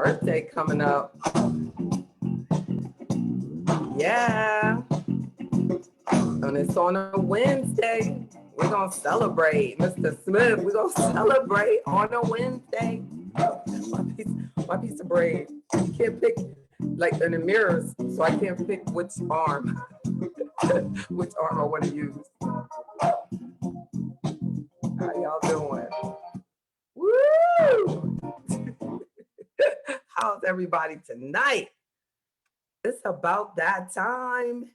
birthday coming up. Yeah. And it's on a Wednesday. We're going to celebrate. Mr. Smith, we're going to celebrate on a Wednesday. My piece of braid. You can't pick, like in the mirrors, so I can't pick which arm. Which arm I want to use. How y'all doing? Woo! How's everybody tonight? It's about that time.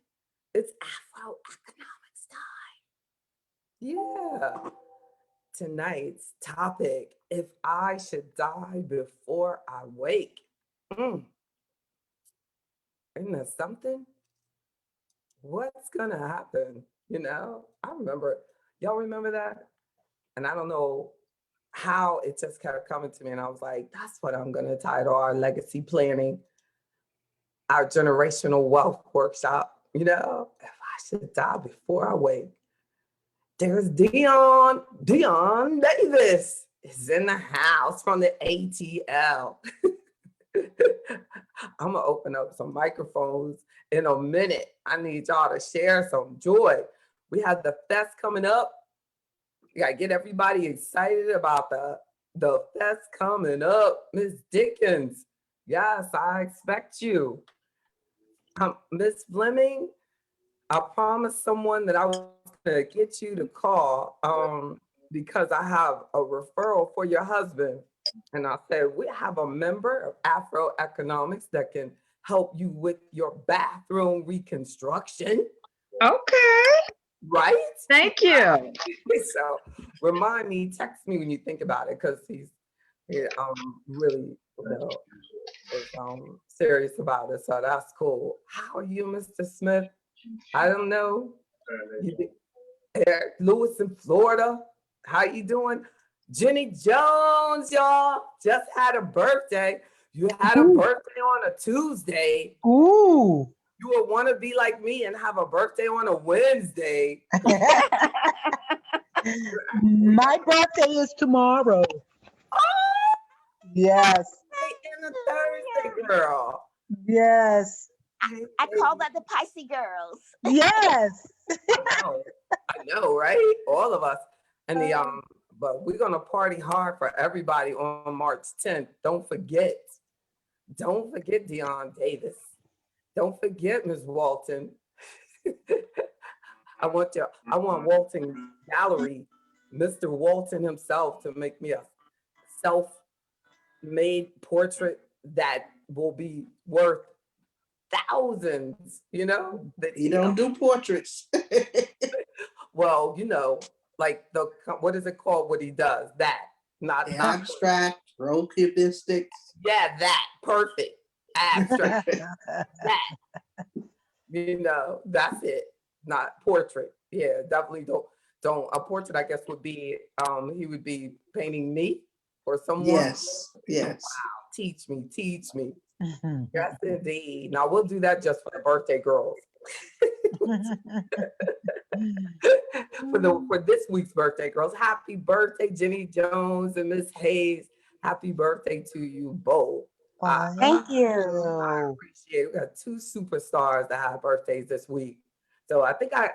It's AfroEconomics time. Yeah. Tonight's topic, if I should die before I wake. Isn't that something? What's gonna happen? You know, I remember, y'all remember that? And I don't know how it just kept coming to me. And I was like, that's what I'm gonna title our legacy planning, our generational wealth workshop. You know, if I should die before I wake. There's Dion Davis is in the house from the ATL. I'm gonna open up some microphones in a minute. I need y'all to share some joy. We have the fest coming up. We gotta get everybody excited about the fest coming up. Miss Dickens, yes, I expect you. Miss Fleming, I promised someone that I was gonna get you to call because I have a referral for your husband. And I said, we have a member of AfroEconomics that can help you with your bathroom reconstruction. Okay. Right? Thank you. So remind me, text me when you think about it, because he's really, is serious about it. So that's cool. How are you, Mr. Smith? I don't know. Lewis in Florida. How you doing? Jenny Jones, y'all, just had a birthday. You had a birthday on a Tuesday. Ooh. You would want to be like me and have a birthday on a Wednesday. My birthday is tomorrow. Oh, yes. And a Thursday, girl. Yes. I call that the Pisces girls. Yes. I know, right? All of us. And the but we're gonna party hard for everybody on March 10th. Don't forget Dion Davis. Don't forget Ms. Walton. I want Walton Gallery, Mr. Walton himself, to make me a self-made portrait that will be worth thousands, you know? That you don't do portraits. Well, you know, like what is it called? What he does, that not abstract, roll cubistics. Yeah, that perfect abstract. That, you know, that's it. Not portrait. Yeah, definitely don't. A portrait, I guess, would be he would be painting me or someone. Yes. Yes. Wow, teach me. Yes, indeed. Now we'll do that just for the birthday girls. For this week's birthday girls, happy birthday, Jenny Jones and Miss Hayes. Happy birthday to you both. Thank you. I appreciate it. We got two superstars that have birthdays this week. So I think I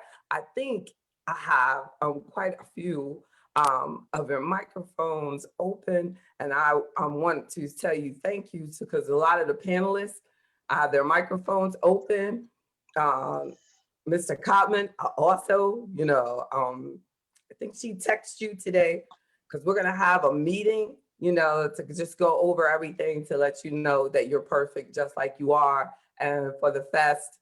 have quite a few of your microphones open, and I want to tell you thank you because a lot of the panelists have their microphones open. Mr. Cotman also, you know, I think she texted you today because we're gonna have a meeting, you know, to just go over everything to let you know that you're perfect just like you are. And for the fest,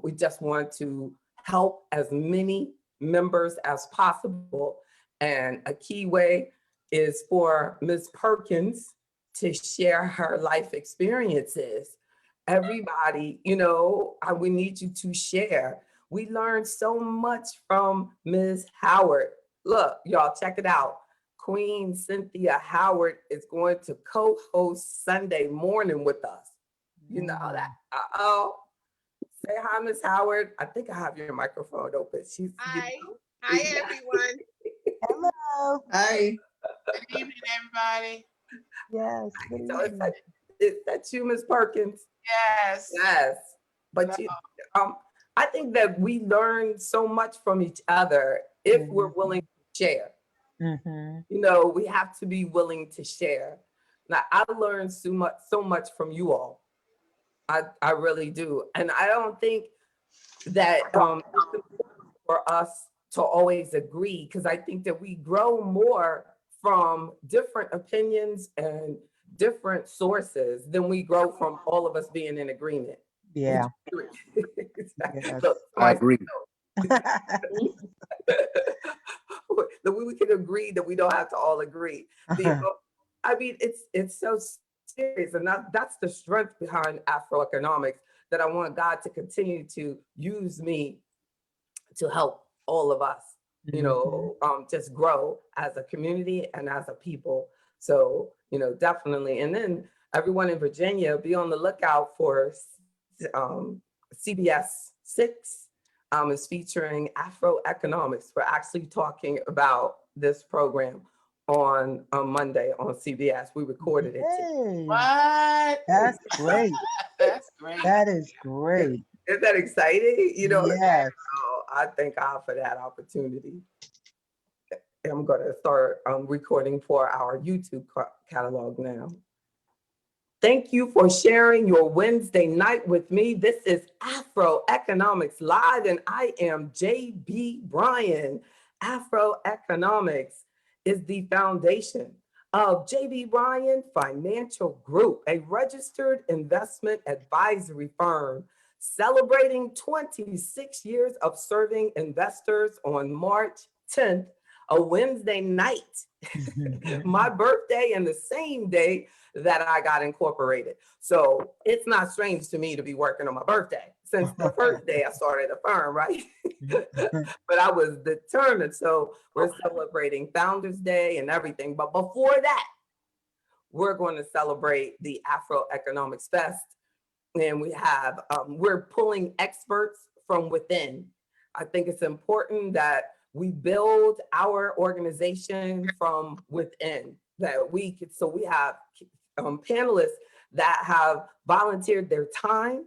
we just want to help as many members as possible. And a key way is for Ms. Perkins to share her life experiences. Everybody, you know, we need you to share. We learned so much from Ms. Howard. Look, y'all, check it out. Queen Cynthia Howard is going to co-host Sunday morning with us. You know that. Say hi, Ms. Howard. I think I have your microphone open. Hi. Hi, everyone. Hello. Hi. Good evening, everybody. Yes. So excited. Is that you, Ms. Perkins? Yes. Yes. But I think that we learn so much from each other if we're willing to share. Mhm. You know, we have to be willing to share. Now, I learned so much from you all. I really do. And I don't think that it's important for us to always agree, because I think that we grow more from different opinions and different sources than we grow from all of us being in agreement. Would Yeah. you agree? Yes. Look, I somebody agree. that we can agree that we don't have to all agree. I mean, it's so serious, and that's the strength behind Afroeconomics, that I want God to continue to use me to help all of us, you know, just grow as a community and as a people. So, you know, definitely. And then everyone in Virginia, be on the lookout for CBS 6 is featuring Afroeconomics. We're actually talking about this program on Monday on CBS. We recorded it today. Hey, What? that's great. That's great. That is great. Isn't that exciting? You know, Yes. oh, I thank God for that opportunity. I'm going to start recording for our YouTube catalog now. Thank you for sharing your Wednesday night with me. This is AfroEconomics Live, and I am JB Bryan. AfroEconomics is the foundation of JB Bryan Financial Group, a registered investment advisory firm celebrating 26 years of serving investors on March 10th, a Wednesday night, my birthday, and the same day that I got incorporated. So it's not strange to me to be working on my birthday since the first day I started the firm, right? But I was determined. So we're celebrating Founders Day and everything. But before that, we're going to celebrate the Afroeconomics Fest. And we have, we're pulling experts from within. I think it's important that we build our organization from within, that we could, so we have panelists that have volunteered their time.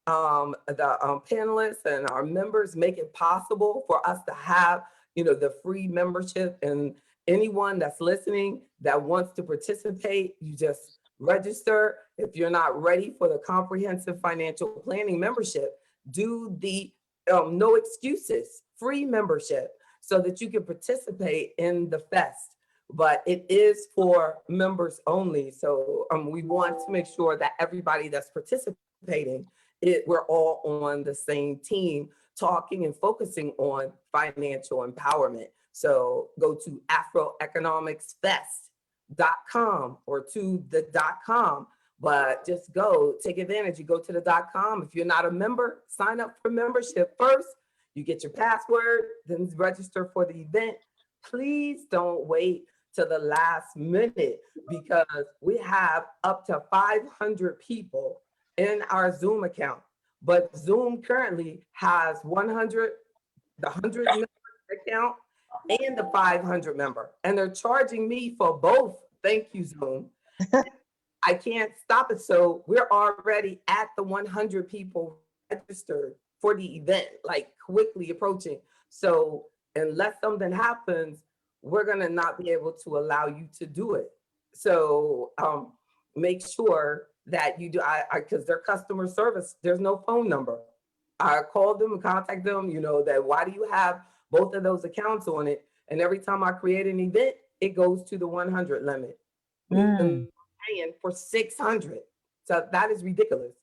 The panelists and our members make it possible for us to have, you know, the free membership, and anyone that's listening that wants to participate, you just register. If you're not ready for the comprehensive financial planning membership, do the no excuses free membership so that you can participate in the fest. But it is for members only. So we want to make sure that everybody that's participating, we're all on the same team, talking and focusing on financial empowerment. So go to afroeconomicsfest.com or to the .com, but just go take advantage. You go to the .com. If you're not a member, sign up for membership first. You get your password, then register for the event. Please don't wait to the last minute, because we have up to 500 people in our Zoom account. But Zoom currently has 100, the 100 member account and the 500 member, and they're charging me for both. Thank you, Zoom. I can't stop it. So we're already at the 100 people registered for the event, like quickly approaching. So unless something happens, we're gonna not be able to allow you to do it. So make sure that you do, because their customer service, there's no phone number. I called them and contact them, you know, that why do you have both of those accounts on it? And every time I create an event, it goes to the 100 limit. Paying for 600. So that is ridiculous.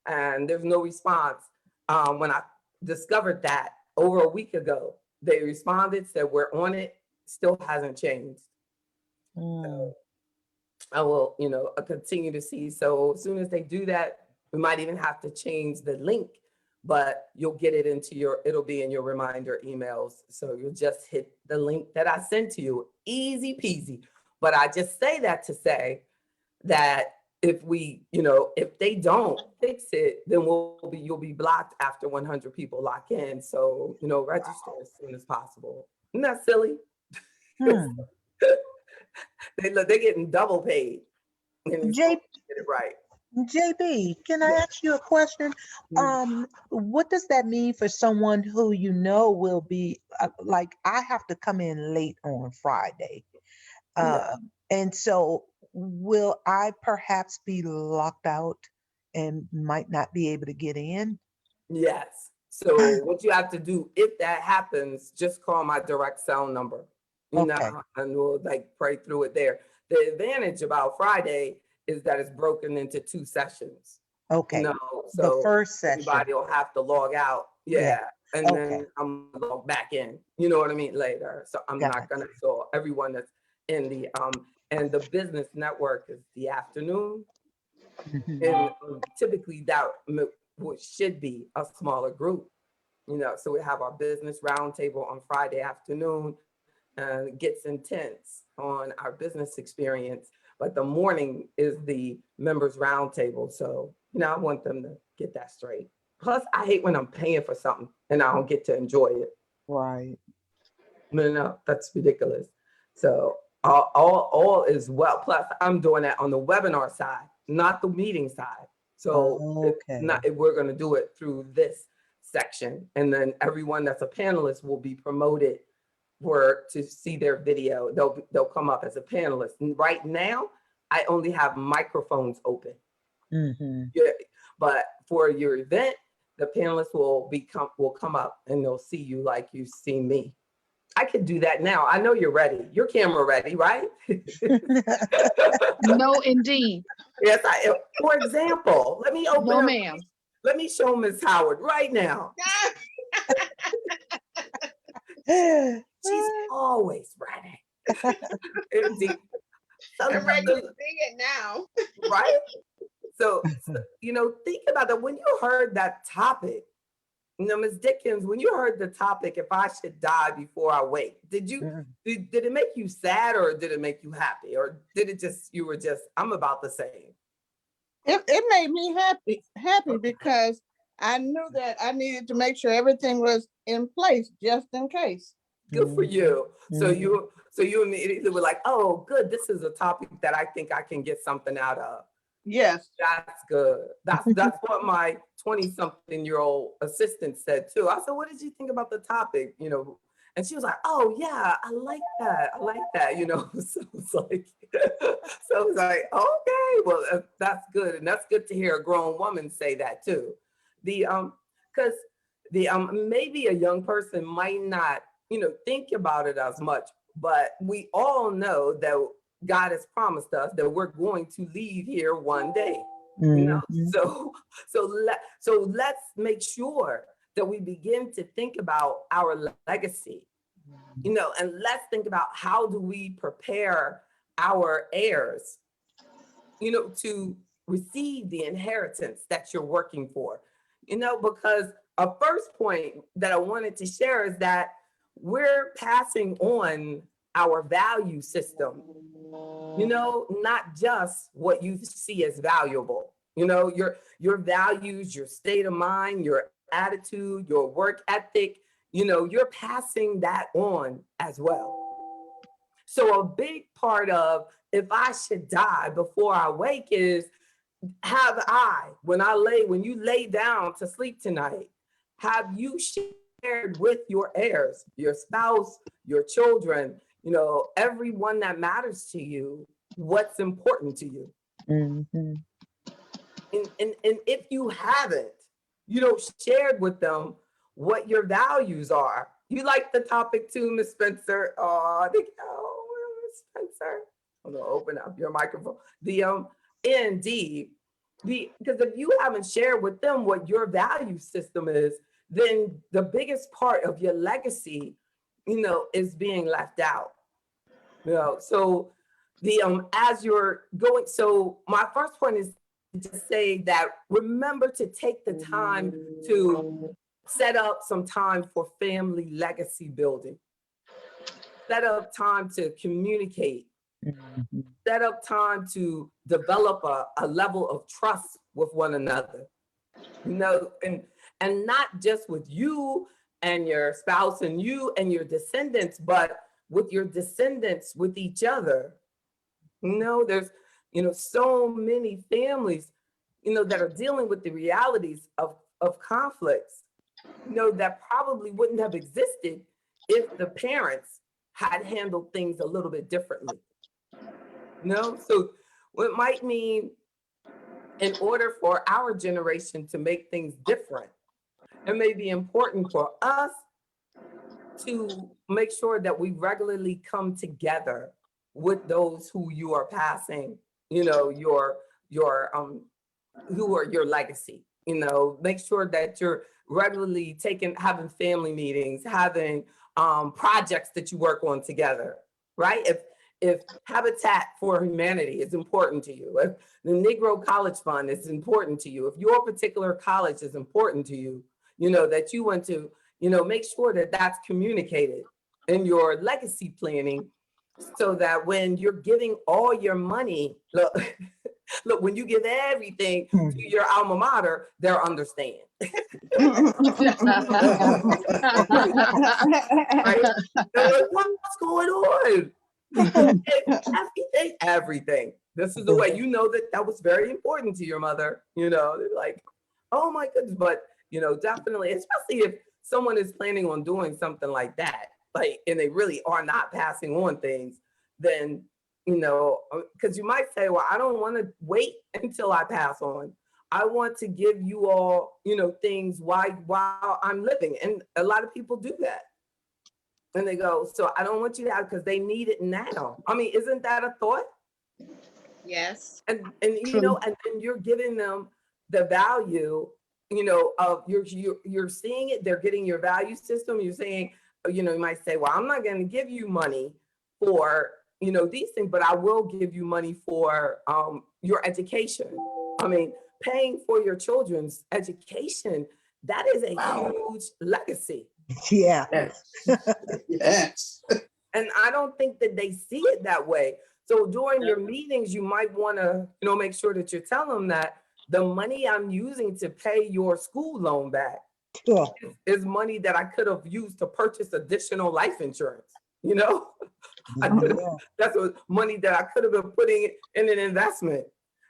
And there's no response. When I discovered that over a week ago, they responded, said we're on it, still hasn't changed. So I will, you know, continue to see. So as soon as they do that, we might even have to change the link, but you'll get it into your, it'll be in your reminder emails. So you'll just hit the link that I sent to you, easy peasy. But I just say that to say that if we, you know, if they don't fix it, then you'll be blocked after 100 people lock in. So, you know, register as soon as possible. Isn't that silly? They're getting double paid. And J get it right. JB, can I ask you a question? What does that mean for someone who you know will be like, I have to come in late on Friday. Yeah. And so will I perhaps be locked out and might not be able to get in? Yes. So what you have to do, if that happens, just call my direct cell number, Okay, and we'll like pray through it there. The advantage about Friday is that it's broken into 2 sessions, okay. The so first session. everybody will have to log out. Yeah. Yeah. And Okay. then I'm gonna log back in, you know what I mean, later. So I'm not gonna, Gotcha. so everyone that's in and the business network is the afternoon. Mhm. And typically that should be a smaller group, so we have our business roundtable on Friday afternoon, and it gets intense on our business experience, but the morning is the members roundtable. So, I want them to get that straight. Plus, I hate when I'm paying for something and I don't get to enjoy it. Right. No, that's ridiculous. So all is well. Plus, I'm doing that on the webinar side, not the meeting side. So it's Okay. not, we're going to do it through this section, and then everyone that's a panelist will be promoted to see their video. They'll come up as a panelist. And right now, I only have microphones open. Hmm. Yeah, but for your event, the panelists will come up and they'll see you like you see me. I could do that now. I know you're ready. Your camera ready, right? No, indeed. Yes, I am. For example, let me open No, up. ma'am. Let me show Miss Howard right now. She's always ready. Indeed. I'm ready to Sometimes, sing it now. right? So, think about that. When you heard that topic, Ms. Dickens, when you heard the topic, if I should die before I wake, did it make you sad, or did it make you happy? Or did it just, you were just, I'm about the same? It made me happy because I knew that I needed to make sure everything was in place just in case. Good for you. So Mhm. you immediately were like, oh, good. This is a topic that I think I can get something out of. Yes. That's good. That's what my 20-something-year-old assistant said too. I said, what did you think about the topic? And she was like, oh yeah, I like that. I like that, So it's like, okay, well, that's good. And that's good to hear a grown woman say that too. Because maybe a young person might not, think about it as much, but we all know that God has promised us that we're going to leave here one day. Mhm. So let's make sure that we begin to think about our legacy, and let's think about how do we prepare our heirs, to receive the inheritance that you're working for, because a first point that I wanted to share is that we're passing on our value system, not just what you see as valuable, your values, your state of mind, your attitude, your work ethic, you're passing that on as well. So a big part of if I should die before I wake is, when you lay down to sleep tonight, have you shared with your heirs, your spouse, your children, everyone that matters to you, what's important to you? Mhm. And if you haven't, shared with them what your values are. You like the topic too, Miss Spencer? Oh, Miss Spencer. I'm gonna open up your microphone. Indeed, because if you haven't shared with them what your value system is, then the biggest part of your legacy, is being left out. So as you're going, so my first point is to say that remember to take the time to set up some time for family legacy building. Set up time to communicate. Mhm. Set up time to develop a level of trust with one another. And not just with you and your spouse and you and your descendants, but with your descendants with each other. There's so many families, that are dealing with the realities of conflicts, that probably wouldn't have existed if the parents had handled things a little bit differently. So what might mean, in order for our generation to make things different, it may be important for us to make sure that we regularly come together with those who you are passing, your who are your legacy. Make sure that you're regularly having family meetings, having projects that you work on together, right? If Habitat for Humanity is important to you, if the Negro College Fund is important to you, if your particular college is important to you, that you want to, make sure that that's communicated in your legacy planning, so that when you're giving all your money, look, when you give everything to your alma mater, they'll understand. Right? What's going on? Everything. This is the way that was very important to your mother. They're like, oh my goodness. But definitely, especially if someone is planning on doing something like that, and they really are not passing on things, then because you might say, well, I don't want to wait until I pass on. I want to give you all, things while I'm living. And a lot of people do that. And they go, so I don't want you to have, because they need it now. I mean, isn't that a thought? Yes. And and you're giving them the value, of you're seeing it, they're getting your value system. You're saying, you might say, well, I'm not going to give you money for, these things, but I will give you money for your education. I mean, paying for your children's education, that is a huge legacy. Yeah. Yes. And I don't think that they see it that way. So during your meetings, you might want to, make sure that you're telling them that the money I'm using to pay your school loan back is money that I could have used to purchase additional life insurance. That's money that I could have been putting in an investment.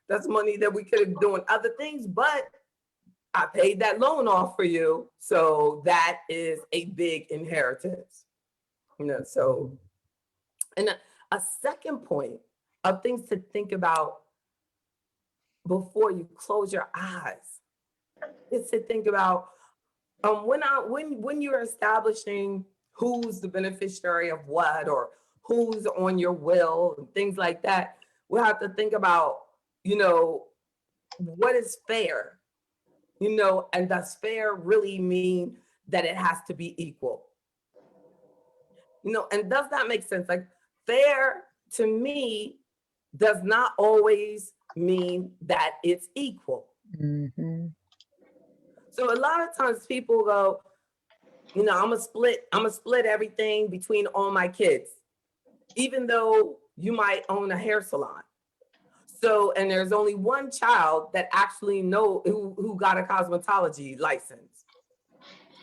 That's money that we could have doing other things, but I paid that loan off for you. So that is a big inheritance. So, and a second point of things to think about before you close your eyes is to think about when you're establishing who's the beneficiary of what, or who's on your will and things like that, we have to think about, what is fair, and does fair really mean that it has to be equal? And does that make sense? Like, fair to me does not always mean that it's equal. So a lot of times people go, I'm gonna split everything between all my kids, even though you might own a hair salon. So, and there's only one child that actually who got a cosmetology license.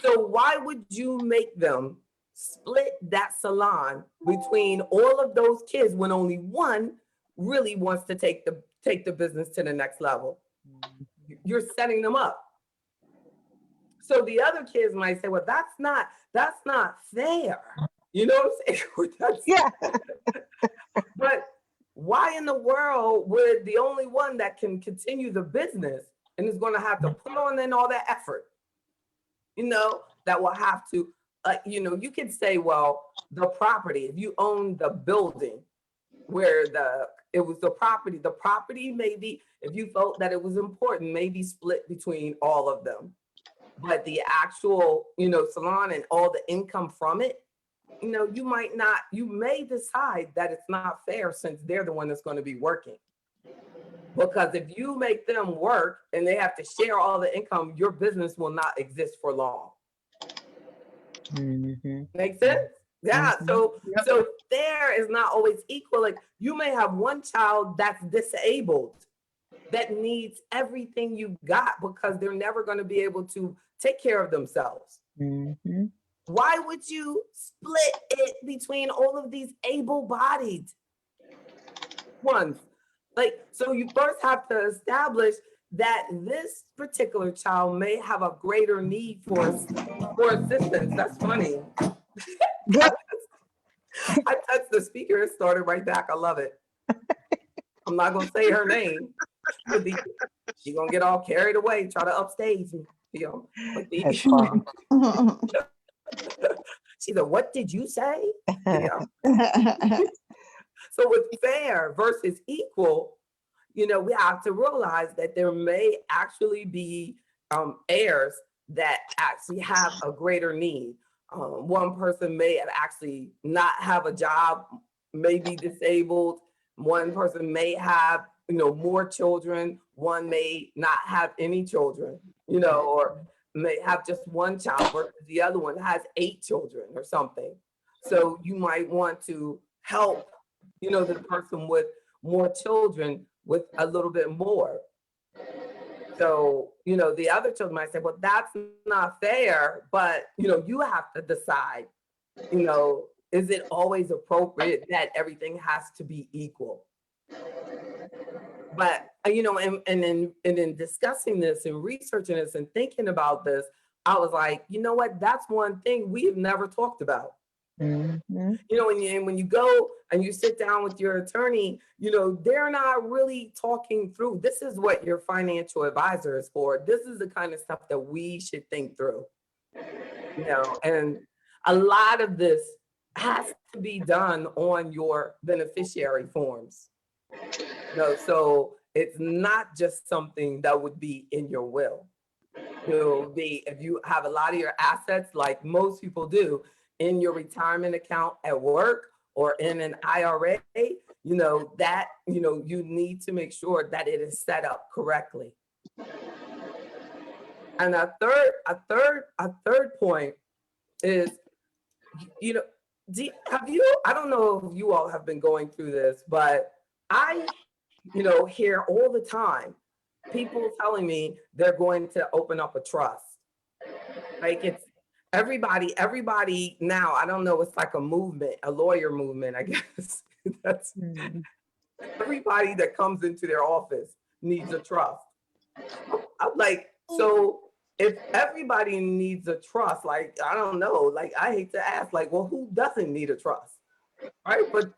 So why would you make them split that salon between all of those kids when only one really wants to take the business to the next level? You're setting them up. So the other kids might say, well, that's not fair. You know what I'm saying? But why in the world would the only one that can continue the business and is going to have to put on in all that effort, that will have to, you could say, well, the property, if you own the building where it was the property maybe, if you felt that it was important, maybe split between all of them. But the actual, salon and all the income from it, you may decide that it's not fair since they're the one that's going to be working. Because if you make them work and they have to share all the income, your business will not exist for long. Make sense? Yeah. So fair is not always equal. Like, you may have one child that's disabled that needs everything you got because they're never going to be able to take care of themselves. Why would you split it between all of these able-bodied ones? Like, so you first have to establish that this particular child may have a greater need for assistance. That's funny. I touched the speaker, it started right back. I love it. I'm not gonna say her name. She's gonna get all carried away, try to upstage me. You know, but That's fun. she said, "What did you say?" Yeah. So with fair versus equal, you know, we have to realize that there may actually be heirs that actually have a greater need. One person may have actually not have a job, may be disabled. One person may have, you know, more children. One may not have any children, you know, or may have just one child versus the other one has 8 children or something. So you might want to help, you know, the person with more children with a little bit more. So, you know, the other children might say, well, that's not fair, but, you know, you have to decide, you know, is it always appropriate that everything has to be equal? But, you know, and in discussing this and researching this and thinking about this, I was like, you know what, that's one thing we've never talked about. Mhm. You know, when you go and you sit down with your attorney, you know, they're not really talking through. This is what your financial advisor is for. This is the kind of stuff that we should think through. You know, and a lot of this has to be done on your beneficiary forms. You know, so it's not just something that would be in your will. You know, if you have a lot of your assets, like most people do, in your retirement account at work or in an IRA, you know, that, you know, you need to make sure that it is set up correctly. And a third point is, you know, I don't know if you all have been going through this, but I, you know, hear all the time people telling me they're going to open up a trust. Like it's everybody now, I don't know, it's like a movement, a lawyer movement, I guess. That's Mhm. everybody that comes into their office needs a trust. I'm like, so if everybody needs a trust, like, I don't know, like, I hate to ask, like, well, who doesn't need a trust? Right? But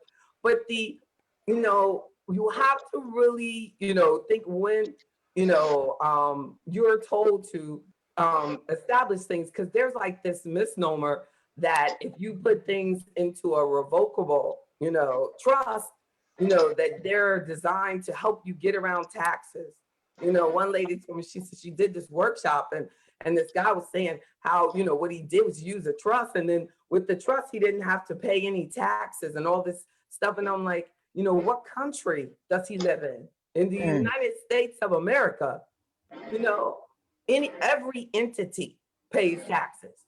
you know, you have to really, you know, think when, you know, you're told to establish things, because there's like this misnomer that if you put things into a revocable, you know, trust, you know, that they're designed to help you get around taxes. You know, one lady told me, she said she did this workshop, and this guy was saying how, you know, what he did was use a trust, and then with the trust he didn't have to pay any taxes and all this stuff. And I'm like, you know, what country does he live in? In the Mm. United States of America, you know, every entity pays taxes.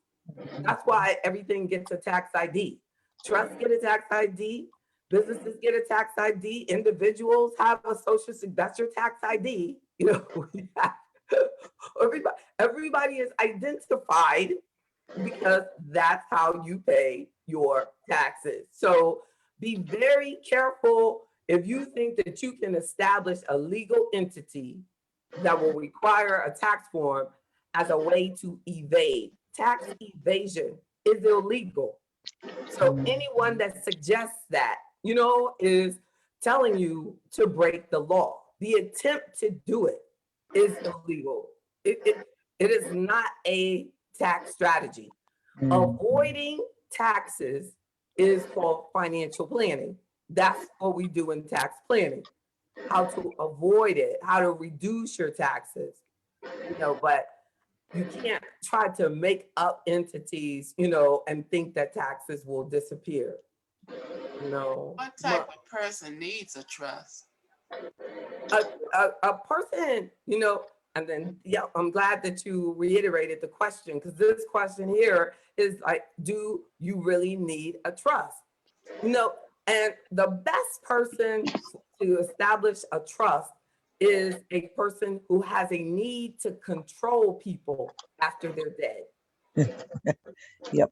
That's why everything gets a tax ID. Trusts get a tax ID. Businesses get a tax ID. Individuals have a social security. That's your tax ID. You know, everybody is identified because that's how you pay your taxes. So be very careful if you think that you can establish a legal entity that will require a tax form as a way to evade. Tax evasion is illegal. So anyone that suggests that, you know, is telling you to break the law. The attempt to do it is illegal. It is not a tax strategy. Mm. Avoiding taxes is called financial planning. That's what we do in tax planning. How to avoid it, how to reduce your taxes, you know, but you can't try to make up entities, you know, and think that taxes will disappear. No. What type of person needs a trust? A person, you know, and then, yeah, I'm glad that you reiterated the question, because this question here is like, do you really need a trust? You know, and the best person to establish a trust is a person who has a need to control people after they're dead. Yep.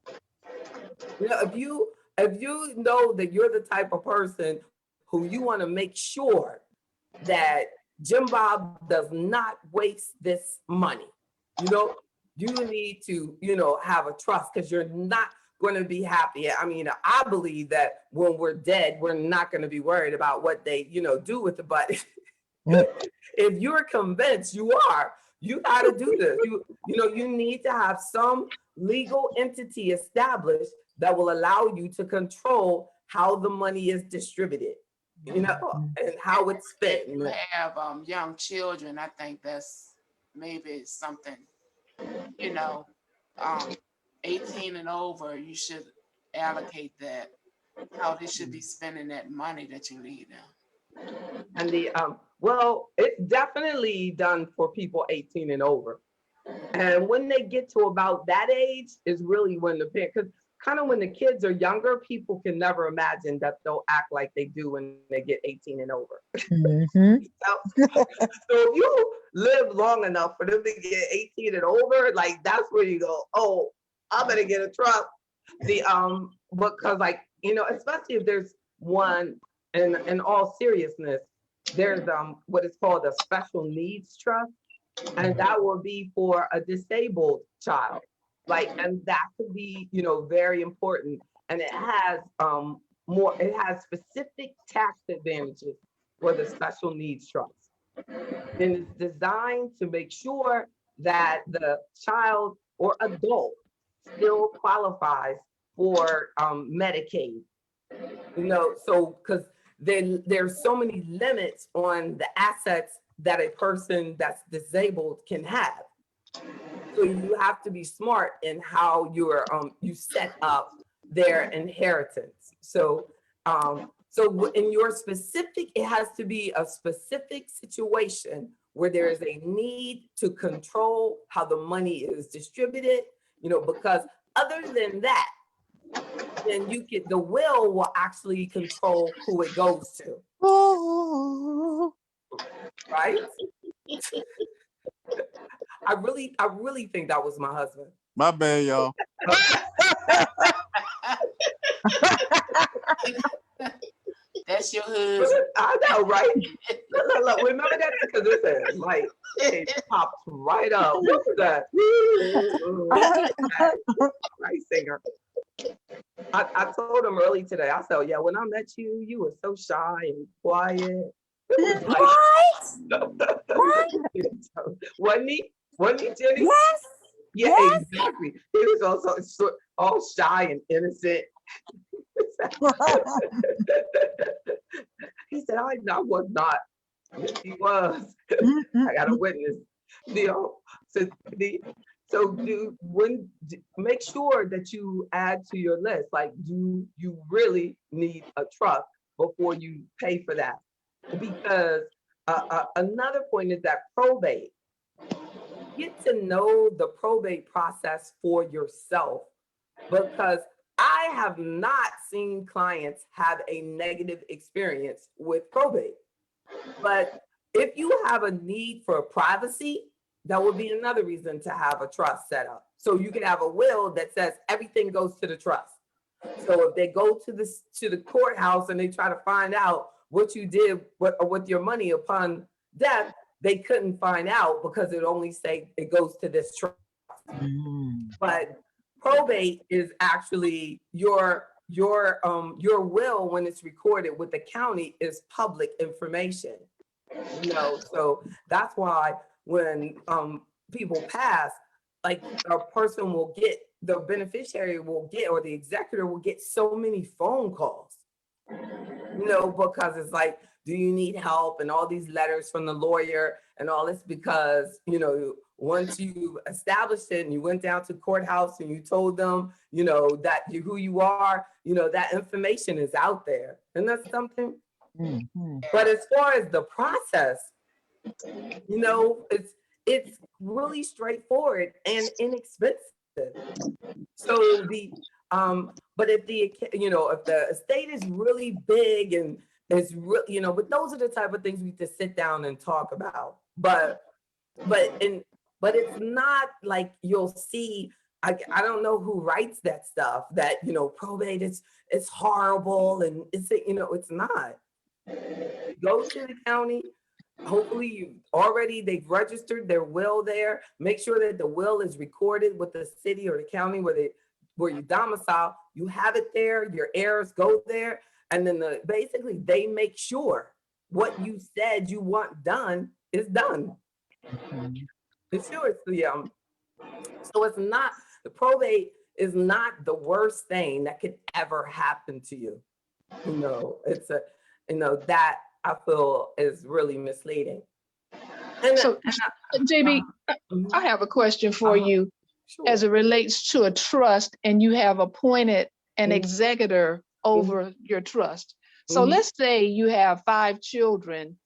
You know, if you know that you're the type of person who you want to make sure that Jim Bob does not waste this money. You know, you need to, have a trust because you're not going to be happy. I mean, I believe that when we're dead, we're not going to be worried about what they, do with the body. If you're convinced you got to do this. You need to have some legal entity established that will allow you to control how the money is distributed, and how it's spent. If you have young children, I think that's maybe something, you know, 18 and over, you should allocate that, how they should be spending that money that you leave them. And it's definitely done for people 18 and over. And when they get to about that age is really when the parent, because kind of when the kids are younger, people can never imagine that they'll act like they do when they get 18 and over. So if you live long enough for them to get 18 and over, like that's where you go, oh, I'm gonna get a trust. Because especially if there's one, in all seriousness, there's what is called a special needs trust, and that will be for a disabled child. And that could be, very important. And it has specific tax advantages for the special needs trust. And it's designed to make sure that the child or adult still qualifies for Medicaid. So because there's so many limits on the assets that a person that's disabled can have. So you have to be smart in how you set up their inheritance. So in your specific, it has to be a specific situation where there is a need to control how the money is distributed, because other than that, then the will actually control who it goes to. Right? I really think that was my husband. My bad, y'all. That's your husband. I know, right? Look, remember that? Because listen, it pops right up. What was that? Right, singer. I told him early today, I said, yeah, when I met you, you were so shy and quiet. Wasn't he? Wasn't he, Jenny? Yes. Yeah, Yes. exactly. He was also all shy and innocent. He said, I was not. Yes, he was. I got a witness. Make sure that you add to your list, do you really need a trust before you pay for that? Because another point is that probate. Get to know the probate process for yourself, because I have not seen clients have a negative experience with probate. But if you have a need for privacy, that would be another reason to have a trust set up. So you can have a will that says everything goes to the trust. So if they go to the courthouse and they try to find out what you did with your money upon death, they couldn't find out because it only say it goes to this trust. But probate is actually your will, when it's recorded with the county, is public information. So that's why when people pass, a person will get, the beneficiary will get, or the executor will get so many phone calls, because it's do you need help, and all these letters from the lawyer and all this, because once you established it and you went down to courthouse and you told them that who you are, that information is out there, and that's something. But as far as the process, it's really straightforward and inexpensive. So but if the estate is really big and it's real, but those are the type of things we have to sit down and talk about. But it's not like you'll see. I don't know who writes that stuff, that probate it's horrible, and it's not. Go to the county, hopefully they've registered their will there. Make sure that the will is recorded with the city or the county where you domicile. You have it there, your heirs go there, and then basically they make sure what you said you want done is done. It's yours. So it's not, the probate is not the worst thing that could ever happen to you. It's that I feel is really misleading. And, So, JB, mhm, I have a question for you sure. as it relates to a trust and you have appointed an Mhm. executor over your trust. So Mhm. let's say you have 5 children.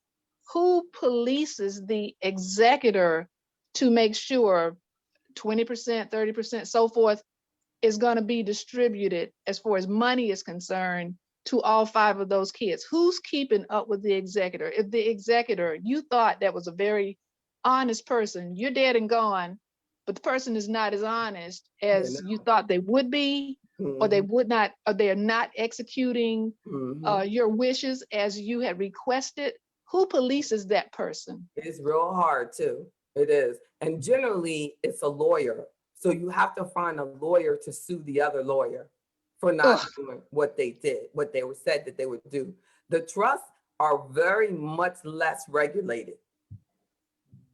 Who polices the executor to make sure 20%, 30%, so forth is going to be distributed as far as money is concerned to all 5 of those kids? Who's keeping up with the executor? If the executor, you thought that was a very honest person, you're dead and gone, but the person is not as honest Yeah, as you thought they would be, or they mhm, would not, or they're not executing mhm. your wishes as you had requested, who polices that person? It's real hard too. It is. And generally it's a lawyer. So you have to find a lawyer to sue the other lawyer for not Ugh, doing what they did, what they were said that they would do. The trusts are very much less regulated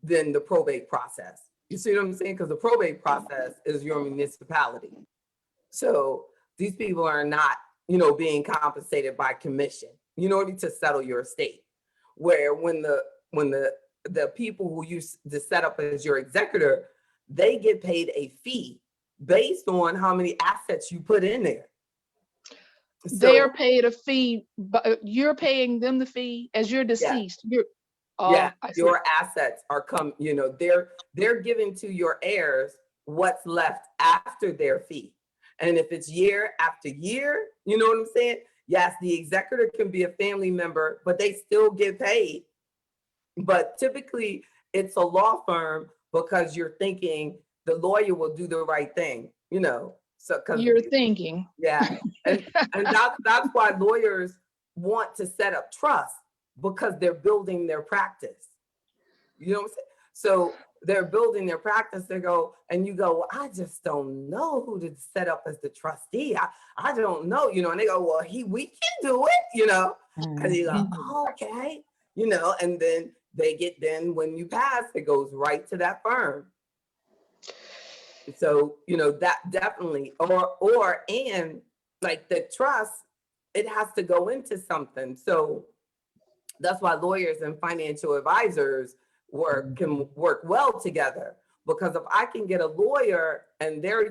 than the probate process. You see what I'm saying? Because the probate process is your municipality. So these people are not, being compensated by commission, to settle your estate. Where when the people who you to set up as your executor, they get paid a fee based on how many assets you put in there. they are So paid a fee, but you're paying them the fee as you're yeah, deceased. You're, yeah, oh, I see. your assets are they're giving to your heirs what's left after their fee. And if it's year after year, you know what I'm saying? Yes, the executor can be a family member, but they still get paid. But typically it's a law firm because you're thinking the lawyer will do the right thing, So because You're thinking. yeah, and that's why lawyers want to set up trust because they're building their practice. You know what I'm saying? So they're building their practice. They go and you go, well, I just don't know who to set up as the trustee. I don't know, and they go, well, we can do it, and you go, Mhm. oh, okay, and then when you pass, it goes right to that firm. So, that definitely, and like the trust, it has to go into something. So that's why lawyers and financial advisors can work well together. Because if I can get a lawyer and they're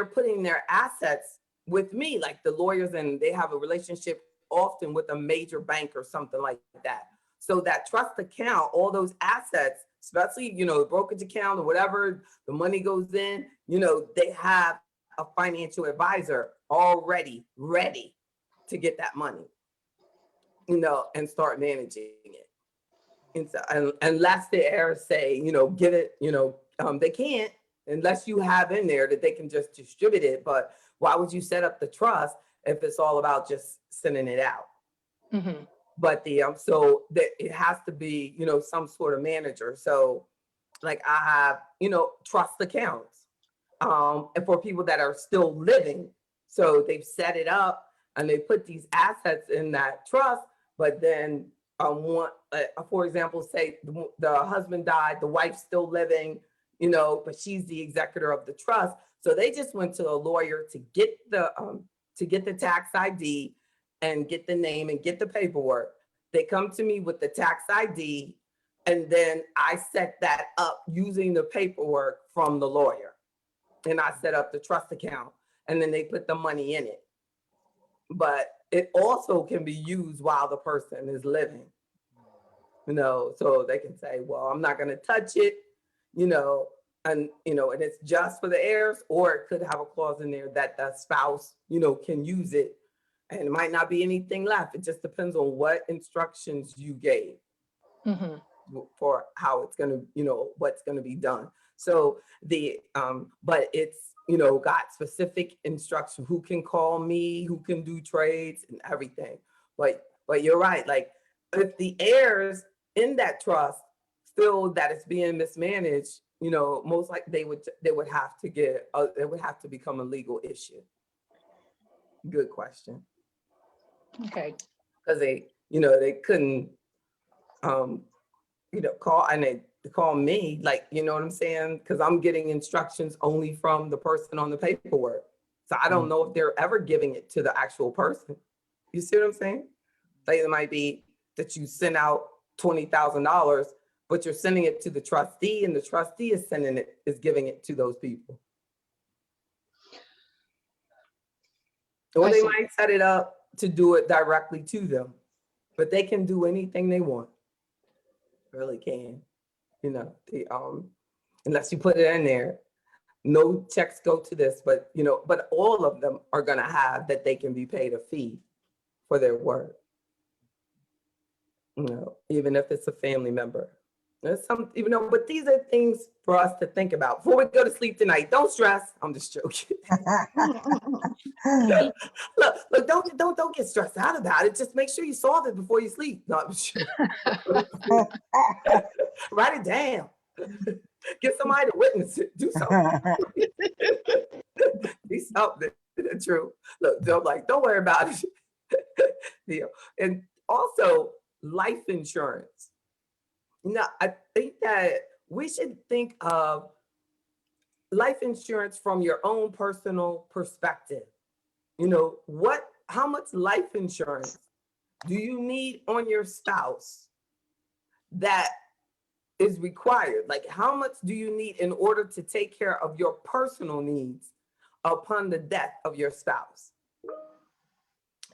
putting their assets with me, like the lawyers, and they have a relationship often with a major bank or something like that. So that trust account, all those assets, especially, the brokerage account or whatever, the money goes in, they have a financial advisor already ready to get that money, and start managing it. And so, unless the heirs say, give it, they can't unless you have in there that they can just distribute it. But why would you set up the trust if it's all about just sending it out? Mhm. But so that it has to be, some sort of manager. So like I have, trust accounts, and for people that are still living. So they've set it up and they put these assets in that trust, but then for example, say the husband died, the wife's still living, but she's the executor of the trust. So they just went to a lawyer to get the tax ID and get the name and get the paperwork. They come to me with the tax ID, and then I set that up using the paperwork from the lawyer. And I set up the trust account, and then they put the money in it. But it also can be used while the person is living, so they can say, well, I'm not going to touch it, and it's just for the heirs, or it could have a clause in there that the spouse, can use it. And it might not be anything left. It just depends on what instructions you gave Mhm. for how it's going to, what's going to be done. So but it's, got specific instruction, who can call me, who can do trades and everything. But you're right. Like if the heirs in that trust feel that it's being mismanaged, most likely they would have to it would have to become a legal issue. Good question. Okay. Because they couldn't, call and they call me, like, you know what I'm saying? Because I'm getting instructions only from the person on the paperwork. So I don't know if they're ever giving it to the actual person. You see what I'm saying? Like it might be that you send out $20,000, but you're sending it to the trustee, and the trustee is giving it to those people. Or I they see. might set it up to do it directly to them, but they can do anything they want. Really can, unless you put it in there. No checks go to this, but all of them are gonna have that they can be paid a fee for their work. Even if it's a family member. There's some, but these are things for us to think about before we go to sleep tonight. Don't stress. I'm just joking. Look, don't get stressed out about it. Just make sure you solve it before you sleep. No, I'm just joking. Write it down. Get somebody to witness it. Do something. Do something. True. Look, don't worry about it. And also life insurance. I think that we should think of life insurance from your own personal perspective. How much life insurance do you need on your spouse that is required? Like, how much do you need in order to take care of your personal needs upon the death of your spouse?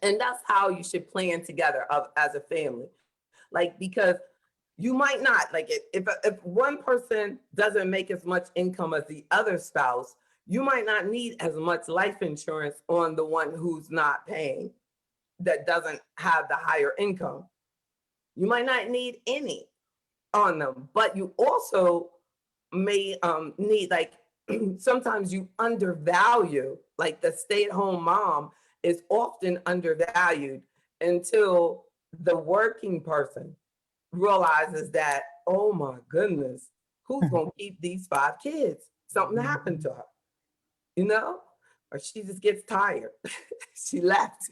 And that's how you should plan together as a family. Like, because you might not, like, if one person doesn't make as much income as the other spouse, you might not need as much life insurance on the one who's not paying, that doesn't have the higher income. You might not need any on them, but you also may need, like, sometimes you undervalue, like the stay-at-home mom is often undervalued until the working person realizes that, oh my goodness, who's gonna keep these 5 kids? Something happened to her, or she just gets tired. She left.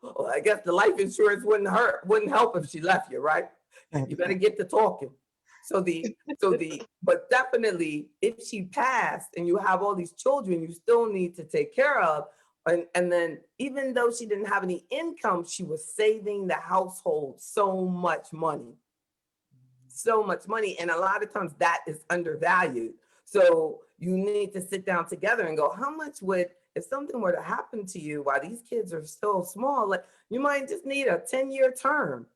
Well, I guess the life insurance wouldn't help if she left you, right? You better get to talking. But definitely if she passed and you have all these children you still need to take care of, and then even though she didn't have any income, she was saving the household so much money. And a lot of times that is undervalued. So you need to sit down together and go, how much if something were to happen to you while these kids are still small, like you might just need a 10-year term,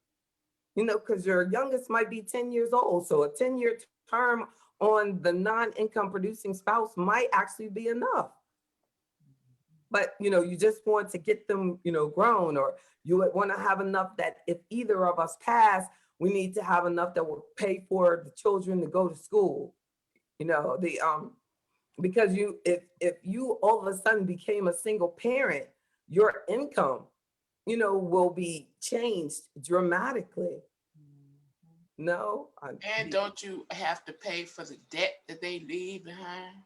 because your youngest might be 10 years old. So a 10-year term on the non-income producing spouse might actually be enough. But, you just want to get them, grown, or you would want to have enough that if either of us pass, we need to have enough that will pay for the children to go to school. Because if you all of a sudden became a single parent, your income, will be changed dramatically. No. And don't you have to pay for the debt that they leave behind?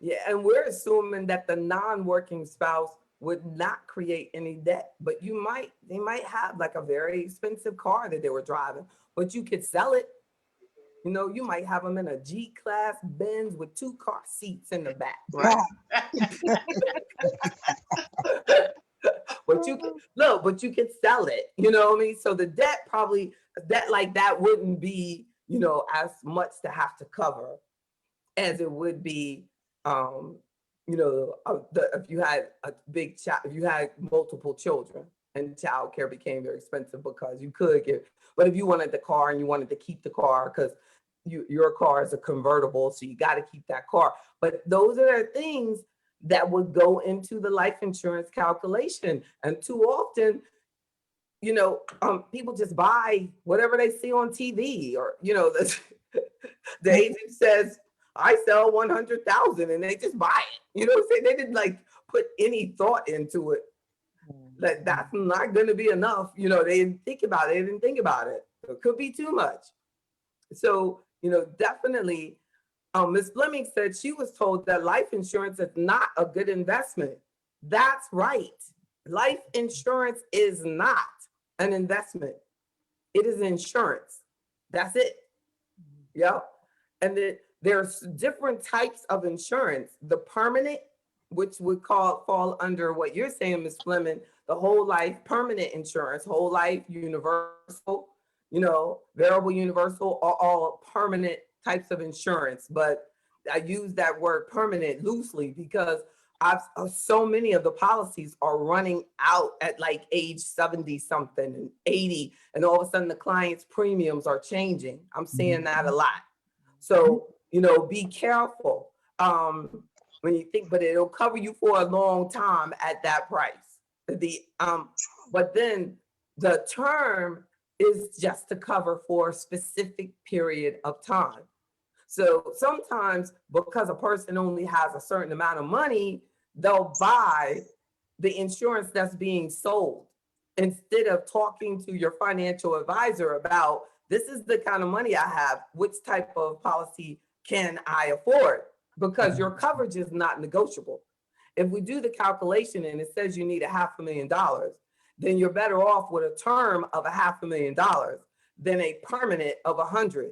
Yeah, and we're assuming that the non-working spouse would not create any debt, but they might have like a very expensive car that they were driving, but you could sell it. You might have them in a G-Class Benz with 2 car seats in the back, right? But you could sell it, you know what I mean? So the debt like that wouldn't be, as much to have to cover as it would be, if you had a big child, if you had multiple children and childcare became very expensive because you could but if you wanted the car and you wanted to keep the car because your car is a convertible, so you got to keep that car. But those are the things that would go into the life insurance calculation. And too often, people just buy whatever they see on TV, or, the agent says, I sell 100,000, and they just buy it. They didn't like put any thought into it. Like that's not going to be enough. You know, they didn't think about it. They didn't think about it. It could be too much. So, you know, definitely, Ms. Fleming said she was told that life insurance is not a good investment. That's right. Life insurance is not an investment. It is insurance. That's it. Yep. And then there's different types of insurance. The permanent, which would fall under what you're saying, Ms. Fleming, the whole life permanent insurance, whole life universal, you know, variable universal, are all permanent types of insurance. But I use that word permanent loosely because so many of the policies are running out at like age 70 something and 80, and all of a sudden the client's premiums are changing. I'm seeing that a lot. So, you know, be careful when you think, but it'll cover you for a long time at that price. But then the term is just to cover for a specific period of time. So sometimes because a person only has a certain amount of money, they'll buy the insurance that's being sold instead of talking to your financial advisor about, this is the kind of money I have, which type of policy can I afford? Because your coverage is not negotiable. If we do the calculation and it says you need $500,000, then you're better off with a term of $500,000 than a permanent of 100.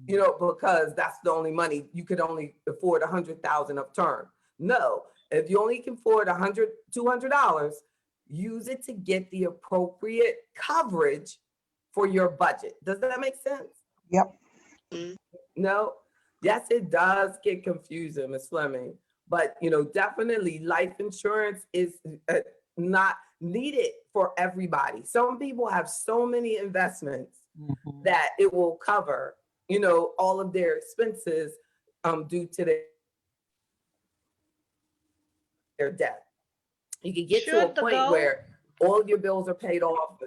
You know, because that's the only money you could only afford 100,000 of term. No, if you only can afford $200, use it to get the appropriate coverage for your budget. Does that make sense? Yep. No? Yes, it does get confusing, Ms. Fleming, but you know, definitely life insurance is not needed for everybody. Some people have so many investments that it will cover, you know, all of their expenses due to their debt. You can get to a Should the point goal, where all of your bills are paid off.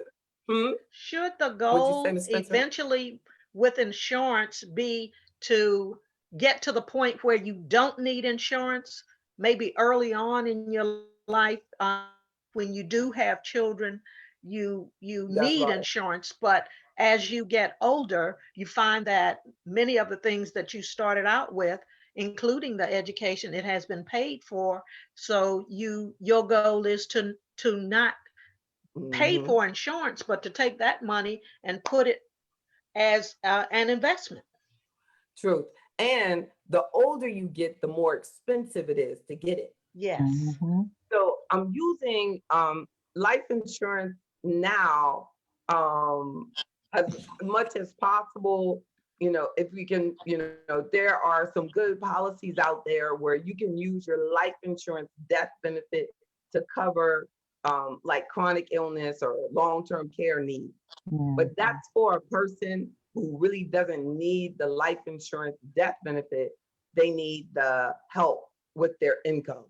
should the What'd you say, goal Ms. Spencer? eventually with insurance be to get to the point where you don't need insurance, maybe early on in your life, when you do have children, you That's need right. insurance, but as you get older, you find that many of the things that you started out with, including the education, it has been paid for. So your goal is to not pay Mhm. for insurance, but to take that money and put it as an investment. Truth. And the older you get, the more expensive it is to get it. Yes. So I'm using life insurance now as much as possible. You know, if we can, you know, there are some good policies out there where you can use your life insurance death benefit to cover like chronic illness or long-term care needs. But that's for a person who really doesn't need the life insurance death benefit. They need the help with their income,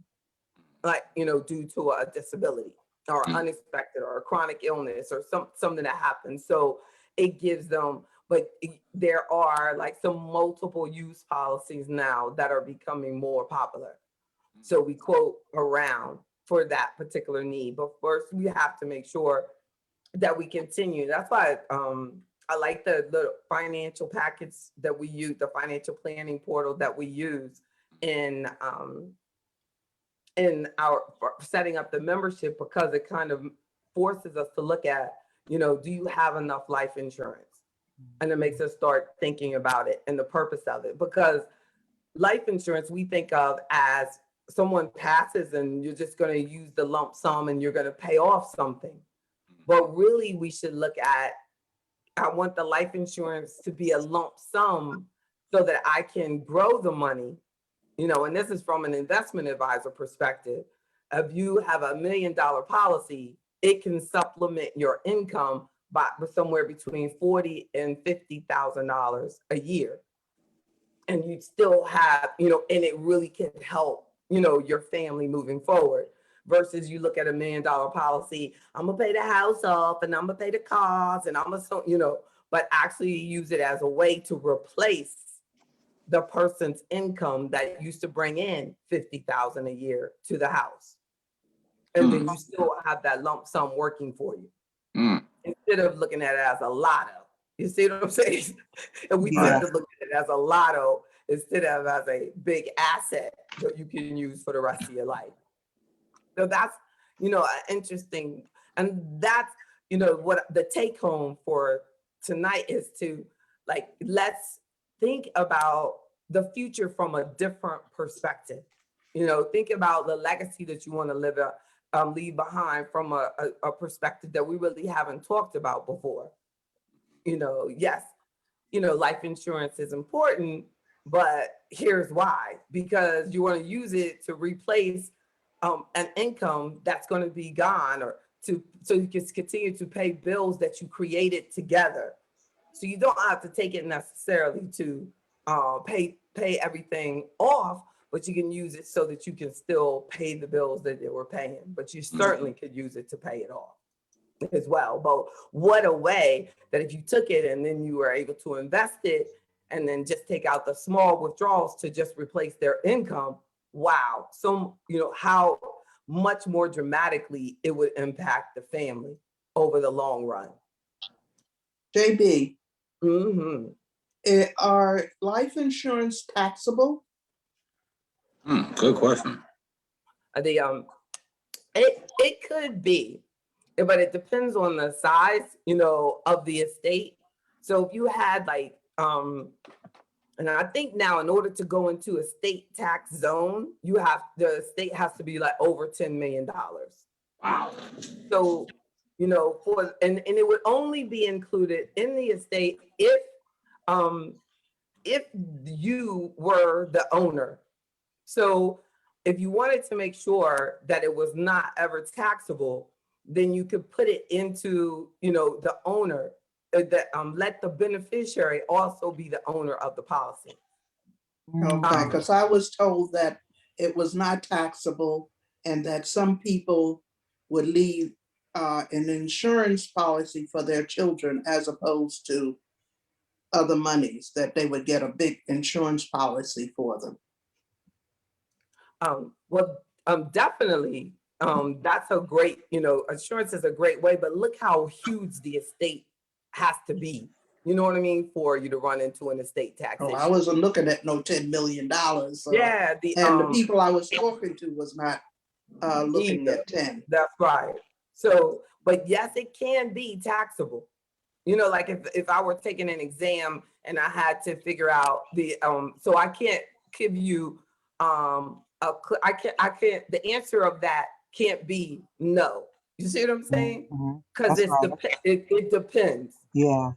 like, you know, due to a disability or unexpected or a chronic illness or something that happens. So it gives them, but there are like some multiple use policies now that are becoming more popular. So we quote around for that particular need. But first we have to make sure that we continue. That's why I like the financial package that we use, the financial planning portal that we use in our setting up the membership, because it kind of forces us to look at, you know, do you have enough life insurance? And it makes us start thinking about it and the purpose of it, because life insurance we think of as someone passes and you're just going to use the lump sum and you're going to pay off something. But really we should look at, I want the life insurance to be a lump sum so that I can grow the money, you know, and this is from an investment advisor perspective. If you have $1 million policy, it can supplement your income by somewhere between $40,000 and $50,000 a year. And you still have, you know, and it really can help, you know, your family moving forward. Versus you look at $1 million policy, I'm gonna pay the house off and I'm gonna pay the cars and I'm gonna, you know, but actually use it as a way to replace the person's income that used to bring in $50,000 a year to the house. And then you still have that lump sum working for you. Instead of looking at it as a lotto. You see what I'm saying? And we tend to look at it as a lotto instead of as a big asset that you can use for the rest of your life. So that's, interesting. And that's, what the take home for tonight is to let's think about the future from a different perspective. Think about the legacy that you want to leave behind from a perspective that we really haven't talked about before. Yes, life insurance is important, but here's why. Because you want to use it to replace an income that's going to be gone, or so you can continue to pay bills that you created together. So you don't have to take it necessarily to pay everything off, but you can use it so that you can still pay the bills that they were paying. But you certainly could use it to pay it off as well. But what a way that if you took it and then you were able to invest it and then just take out the small withdrawals to just replace their income. Wow. So, how much more dramatically it would impact the family over the long run. JB, Mm-hmm. are life insurance taxable? Good question. It could be, but it depends on the size, of the estate. So if you had and I think now in order to go into a state tax zone, the state has to be over $10 million. Wow. So, and it would only be included in the estate if you were the owner. So if you wanted to make sure that it was not ever taxable, then you could put it into, the owner, let the beneficiary also be the owner of the policy. Okay, because I was told that it was not taxable and that some people would leave an insurance policy for their children as opposed to other monies, that they would get a big insurance policy for them. Definitely. That's a great, insurance is a great way, but look how huge the estate has to be. You know what I mean? For you to run into an estate tax Oh, issue. I wasn't looking at no $10 million. Yeah. And the people I was talking to was not looking either. at 10. That's right. So, but yes, it can be taxable. Like if I were taking an exam and I had to figure out so I can't give you I can't the answer of that can't be no. You see what I'm saying? Because it depends. Yeah.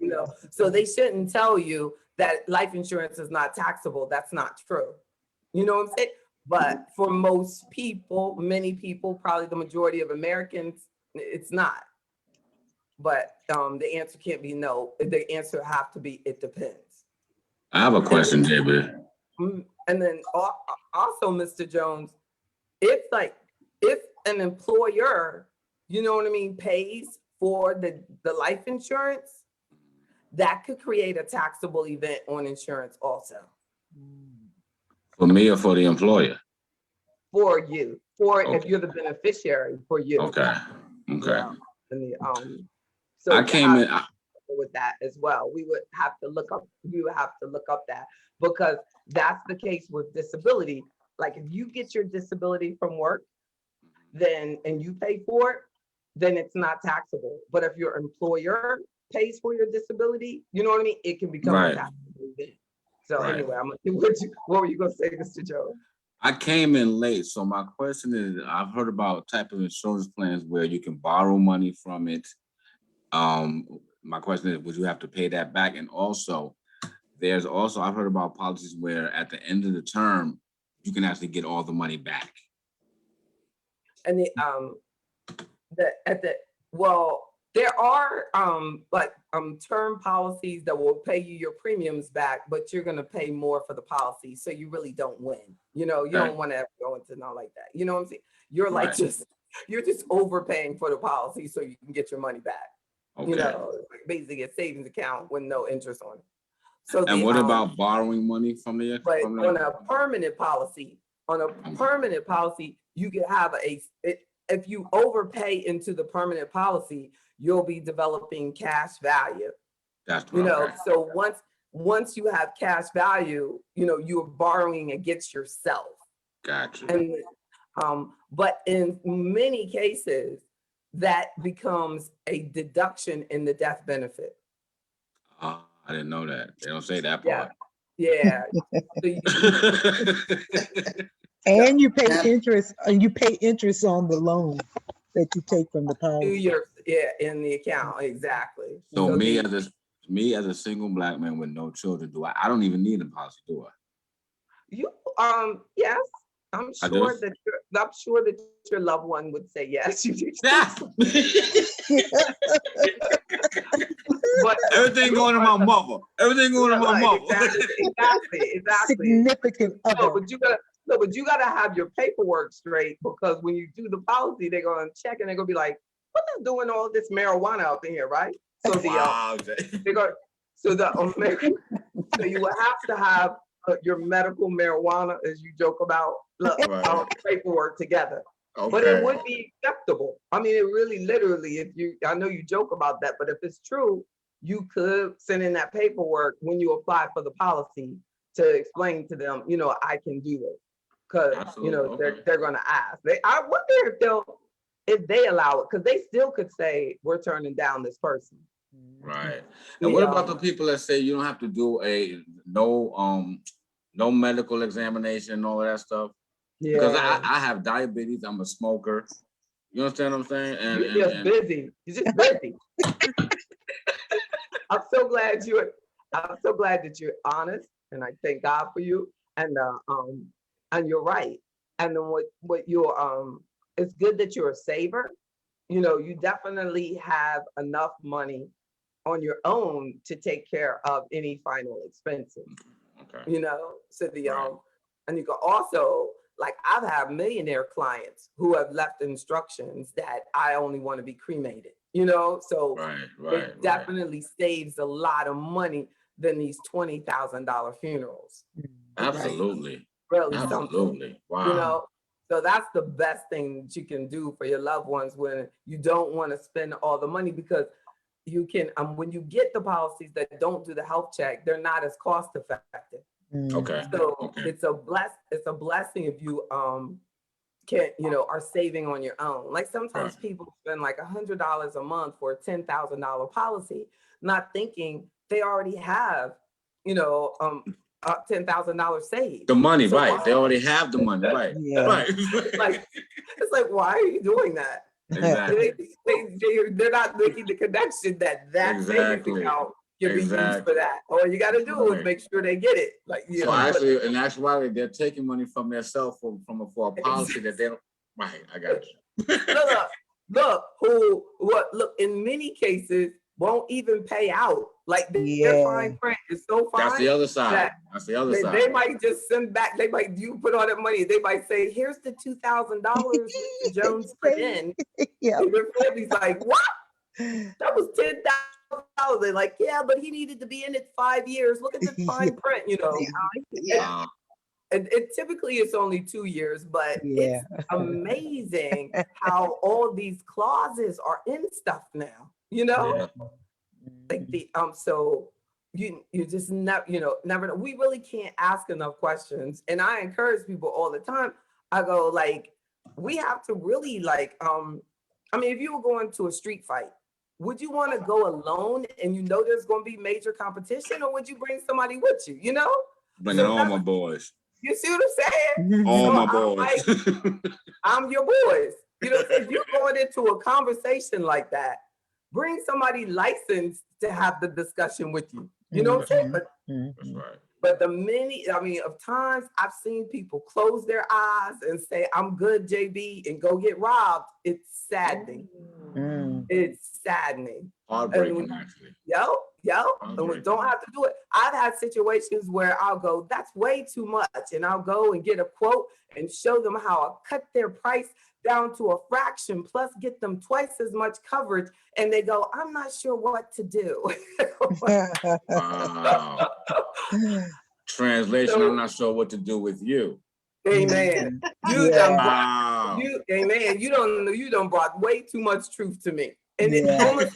So they shouldn't tell you that life insurance is not taxable. That's not true. You know what I'm saying? But for most people, many people, probably the majority of Americans, it's not. But the answer can't be no. The answer have to be it depends. I have a question, JB. And then also, Mr. Jones, if an employer, pays for the life insurance, that could create a taxable event on insurance also. For me or for the employer? For you, if you're the beneficiary, for you. Okay. And so I came in with that as well. We would have to look up that, because that's the case with disability. Like if you get your disability from work, and you pay for it, then it's not taxable. But if your employer pays for your disability, you know what I mean? It can become a taxable event. So anyway, what were you gonna say, Mr. Joe? I came in late, so my question is, I've heard about type of insurance plans where you can borrow money from it. My question is, would you have to pay that back? And also, I've heard about policies where at the end of the term, you can actually get all the money back. And there are term policies that will pay you your premiums back, but you're gonna pay more for the policy, so you really don't win. You don't want to ever go into not like that. You know what I'm saying? You're you're just overpaying for the policy so you can get your money back. Okay. Basically a savings account with no interest on it. So and what about borrowing money from the? On a permanent policy, you can have if you overpay into the permanent policy, you'll be developing cash value. That's You know, okay. so once you have cash value, you know, you're borrowing against yourself. Got you. And but in many cases, that becomes a deduction in the death benefit. I didn't know that. They don't say that Yeah. part. Yeah. So And you pay That- interest, and you pay interest on the loan that you take from the do policy. your, in the account, exactly. So So me the- as a single black man with no children, I don't even need a policy, do I? you, yes, I'm I sure do? that your loved one would say yes. You do. But Everything going to my mother. Everything going to my mother. Exactly. Significant No, other. but you gotta have your paperwork straight, because when you do the policy, they're gonna check and they're gonna be like, what is doing all this marijuana up in here, right? So Wow. they're gonna, so you will have to have your medical marijuana, as you joke about, Right. paperwork together. Okay. But it would be acceptable. I mean, it really, literally, I know you joke about that, but if it's true, you could send in that paperwork when you apply for the policy to explain to them, you know, I can do it. Because, you know, Absolutely, they're going to ask. I wonder if they allow it, because they still could say, we're turning down this person. Right. And what about the people that say you don't have to do no medical examination and all of that stuff? Because I have diabetes, I'm a smoker. You understand what I'm saying? You're just busy. You're just busy. I'm so glad that you're honest, and I thank God for you. And you're right. And then what you're it's good that you're a saver. You know, you definitely have enough money on your own to take care of any final expenses. Okay. You know, so Right. and you can also, like, I've had millionaire clients who have left instructions that I only want to be cremated, you know, so it definitely saves a lot of money than these $20,000 funerals. Absolutely. Really Absolutely. something, Wow. you know. So that's the best thing that you can do for your loved ones when you don't want to spend all the money, because you can, when you get the policies that don't do the health check, they're not as cost effective. Okay. So Okay. it's a blessing if you can, you know, are saving on your own. Like sometimes people spend like $100 a month for a $10,000 policy, not thinking they already have, you know, $10,000 saved. The money, So right? They already have the money, right? Yeah. Right. It's like, why are you doing that? Exactly. They're not making the connection that savings account can be used for that. All you got to do is make sure they get it. Like, you So know, actually, in actuality, they're taking money from their cell phone for a policy that they don't. Right, I got you. look, in many cases won't even pay out. Like their fine print is so fine. That's the other side. That's the other side. They might just send back, you put all that money, they might say, here's the $2,000 Mr. Jones put in. Yeah. And your family's like, what? That was $10,000. They're like, yeah, but he needed to be in it 5 years. Look at the fine print, you know. Yeah. And typically it's only 2 years, but Yeah. it's amazing how all these clauses are in stuff now, you know? Yeah. Like so you just never, you know, never know. We really can't ask enough questions. And I encourage people all the time. I go, like, we have to really, like, I mean, if you were going to a street fight, would you want to go alone and you know there's going to be major competition, or would you bring somebody with you, you know? Bringing all my boys. You see what I'm saying? All So my I'm boys. like, I'm your boys. You know, if you're going into a conversation like that, bring somebody licensed to have the discussion with you. You know what I'm saying? That's right. But of times I've seen people close their eyes and say, I'm good, JB, and go get robbed. It's saddening. It's saddening. Heartbreaking, actually. And we don't have to do it. I've had situations where I'll go, that's way too much. And I'll go and get a quote and show them how I'll cut their price down to a fraction, plus get them twice as much coverage. And they go, I'm not sure what to do. Wow. Translation, I'm not sure what to do with you. Amen. Amen. You don't brought way too much truth to me. And Yeah.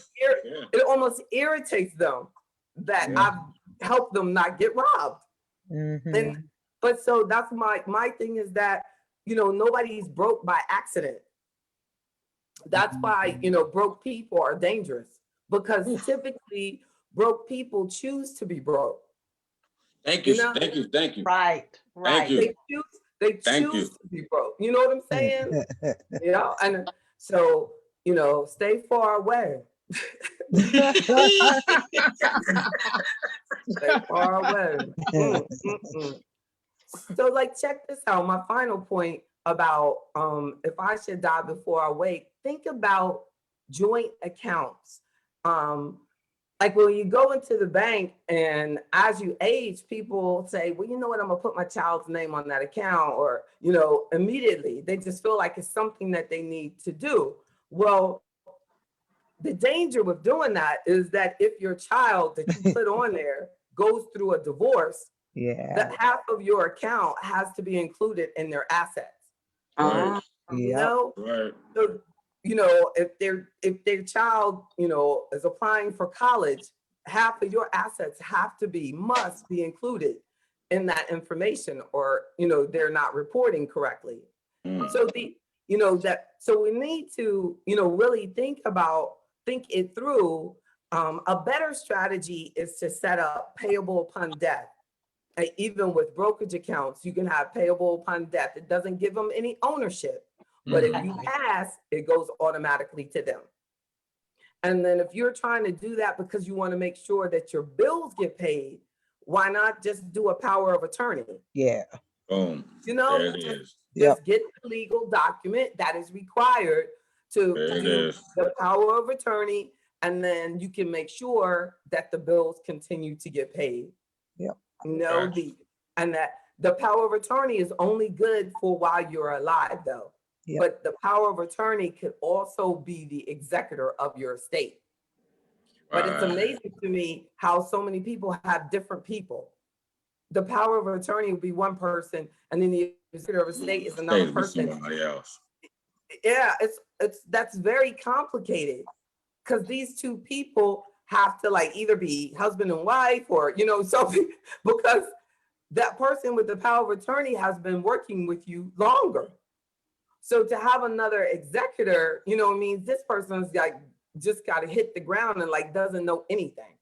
it almost irritates them that Yeah. I've helped them not get robbed. Mhm. But so that's my thing is that, nobody's broke by accident. That's why, broke people are dangerous because typically broke people choose to be broke. Thank you, You know, thank you. Right, Thank right. you. they Thank you. choose to be broke. You know what I'm saying? And so, stay far away. Stay far away. So like, check this out. My final point about if I should die before I wake, think about joint accounts. Like when you go into the bank and as you age, people say, well, you know what, I'm gonna put my child's name on that account, or, immediately they just feel like it's something that they need to do. Well, the danger with doing that is that if your child that you put on there goes through a divorce, Yeah. that half of your account has to be included in their assets. Right. You Yep. know, Right. so, if their child, is applying for college, half of your assets must be included in that information, or, they're not reporting correctly. Mm. So so we need to, really think it through. A better strategy is to set up payable upon death. Even with brokerage accounts, you can have payable upon death. It doesn't give them any ownership, but if you pass, it goes automatically to them. And then if you're trying to do that because you want to make sure that your bills get paid, why not just do a power of attorney? Yeah. Boom. You There know, it is. just get the legal document that is required to There it do is. the power of attorney, and then you can make sure that the bills continue to get paid. Yep. Gotcha. And that the power of attorney is only good for while you're alive, though. Yep. But the power of attorney could also be the executor of your estate. But it's Right. amazing to me how so many people have different people. The power of attorney would be one person, and then the executor of estate is another Stays with person. somebody else. Yeah, that's very complicated because these two people have to like either be husband and wife, or something, because that person with the power of attorney has been working with you longer. So to have another executor, means this person's like just got to hit the ground and like doesn't know anything.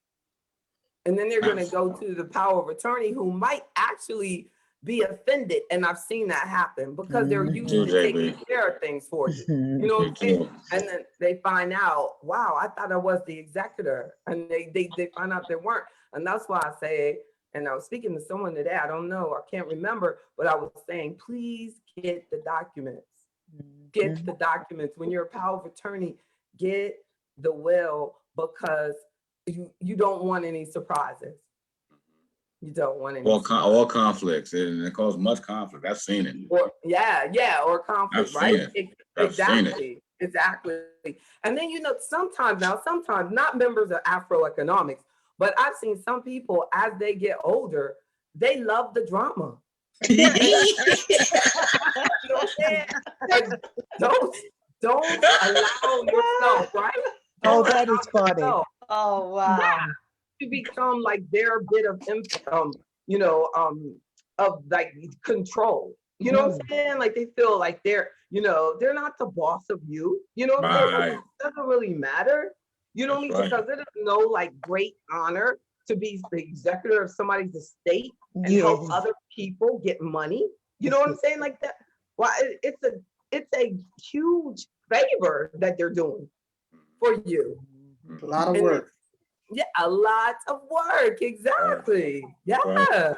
And then they're going to go to the power of attorney who might actually be offended. And I've seen that happen because they're used to taking care of things for you. You know what I'm saying? And then they find out, wow, I thought I was the executor. And they find out they weren't. And that's why I say, and I was speaking to someone today, I don't know, I can't remember, but I was saying, please get the documents. Get the documents. When you're a power of attorney, get the will, because you don't want any surprises. You don't want any Or conflicts, and it causes much conflict. I've seen it. or conflict, I've right? seen it. I've seen it. Exactly. And then sometimes not members of AfroEconomics, but I've seen some people as they get older, they love the drama. You know what I'm saying? And don't allow yourself, right? Oh, that is funny. Oh, wow. To become like their bit of of like control. You know what I'm saying? Like they feel like they're not the boss of you. You know what I'm saying? Like, it doesn't really matter. You know what I mean? That's right. Because it is no like great honor to be the executor of somebody's estate and help other people get money. You know what I'm saying? Like that. Well, it's a huge favor that they're doing for you. A lot of work. Yeah, a lot of work. Exactly. Yeah.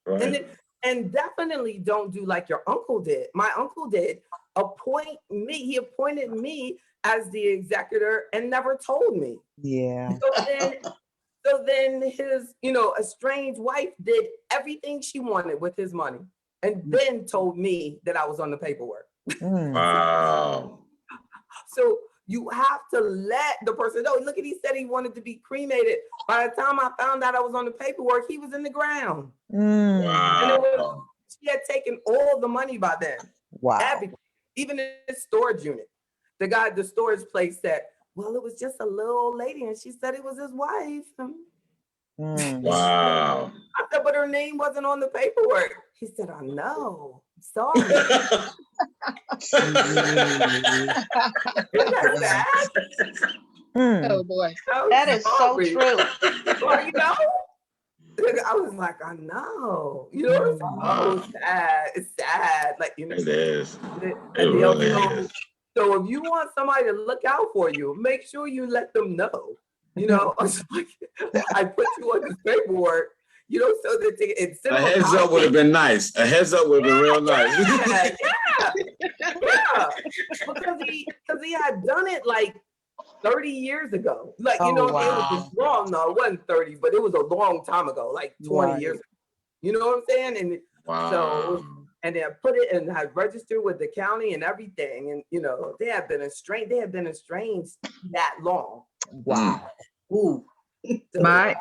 Right. And definitely don't do like your uncle did. My uncle did appoint me. He appointed me as the executor and never told me. Yeah. So then his, estranged wife did everything she wanted with his money, and then told me that I was on the paperwork. Wow. So you have to let the person know. Look, he said he wanted to be cremated. By the time I found out I was on the paperwork, he was in the ground. Wow. And she had taken all the money by then. Wow. Everything. even in his storage unit. The guy at the storage place said, well, it was just a little old lady, and she said it was his wife. Wow. I said, but her name wasn't on the paperwork. He said, I know. Sorry. Isn't that sad? Oh, boy. So That is so sorry. true. Well, you know, I was like, I know. You know, it's so sad. It's sad. Like, you know, It is. It really also, is. so if you want somebody to look out for you, make sure you let them know. You know, it's like, I put you on this paperwork, you know, so that it's A heads up would have been nice. A heads up would have been real nice. yeah. Because he had done it like 30 years ago. Like, you Oh, know, wow. it was just long. No, it wasn't 30, but it was a long time ago, like 20 Right. years ago. You know what I'm saying? And Wow. so, and then put it and had registered with the county and everything. And, you know, they have been estranged that long. Wow. Ooh. So, My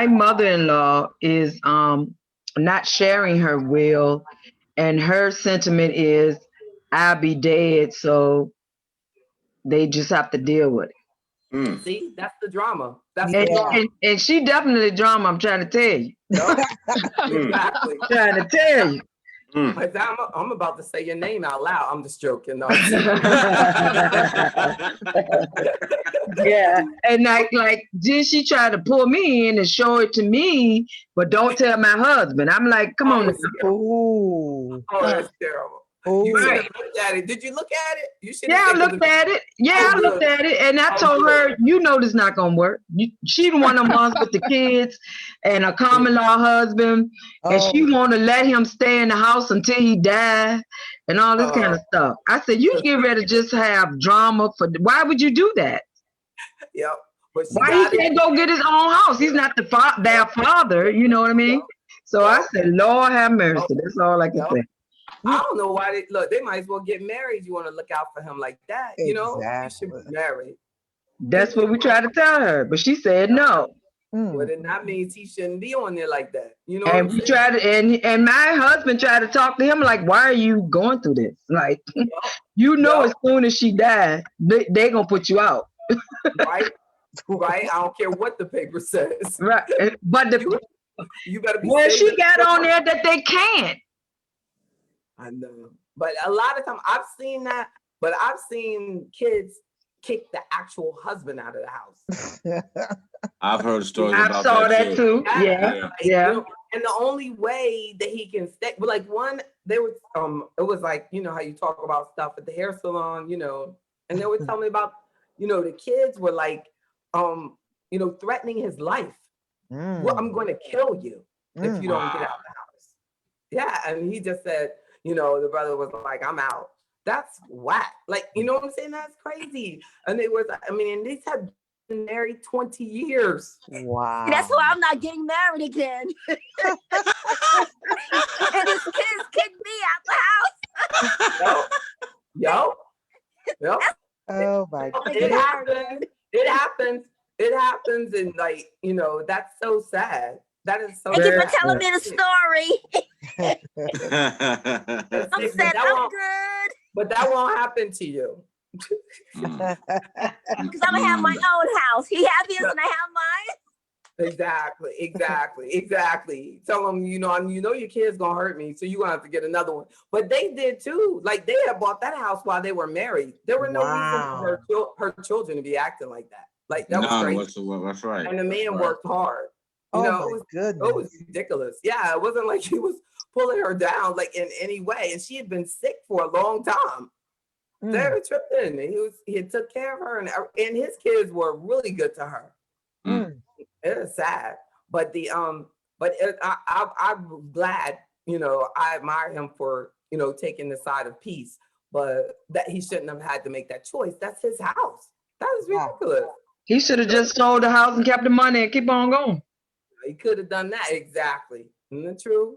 mother-in-law is not sharing her will, and her sentiment is I'll be dead, so they just have to deal with it. see, that's the drama. That's And, the drama. and she definitely drama, I'm trying to tell you. Yup. Exactly. Trying to tell you. Like, I'm about to say your name out loud. I'm just joking. No, Yeah, and like then she tried to pull me in and show it to me, but don't tell my husband. I'm like, come on. Ooh. Oh, that's terrible. Ooh. You should have looked at it. Did you look at it? You should. Yeah, I looked at it. Yeah, I looked at it, and I told her, you know, this not gonna work. She the one of them ones with the kids and a common law husband, and she want to let him stay in the house until he died, and all this kind of stuff. I said, you get ready to just have drama for. Why would you do that? Yep. But why he can't go get his own house? He's not their father. You know what I mean? So I said, Lord have mercy. That's all I can say. I don't know why they might as well get married. You want to look out for him like that, you know? You should be married. That's what we tried to tell her, but she said no. Well, then that means he shouldn't be on there like that. You know And we tried to, and my husband tried to talk to him like, why are you going through this? Like, you know, as soon as she died, they gonna put you out. Right? Right? I don't care what the paper says. Right. But you better be well, safe. she got on there that they can't. I know. But a lot of times I've seen that, but I've seen kids kick the actual husband out of the house. I've heard stories I about saw that too. Yeah. Like, you know, and the only way that he can stay, but like it was like, you know how you talk about stuff at the hair salon, you know, and they would tell me about, you know, the kids were like, you know, threatening his life. Well, I'm going to kill you if you don't get out of the house. Yeah, and he just said, you know, the brother was like, I'm out. That's whack. Like, you know what I'm saying? That's crazy. And it was, I mean, and these have been married 20 years. Wow. That's why I'm not getting married again. And his kids kicked me out the house. Yo. Oh my God. It happens. It happens. And like, you know, that's so sad. That is so Thank you for sad. telling me the story. I'm sad. I'm good. But that won't happen to you. Because I'm gonna have my own house. He have his and I have mine. Exactly. Tell them, you know your kid's gonna hurt me, so you're gonna have to get another one. But they did too. Like they had bought that house while they were married. There were no reason for her children to be acting like that. Like that was crazy. That's right. And the man worked hard. Oh You know, my goodness. it was ridiculous. Yeah, it wasn't like he was pulling her down like in any way. And she had been sick for a long time. They were tripping. He took care of her, and his kids were really good to her. It is sad, but I'm glad. You know, I admire him for taking the side of peace, but that he shouldn't have had to make that choice. That's his house. That is ridiculous. He should have just sold the house and kept the money and keep on going. He could have done that. Exactly. Isn't it true?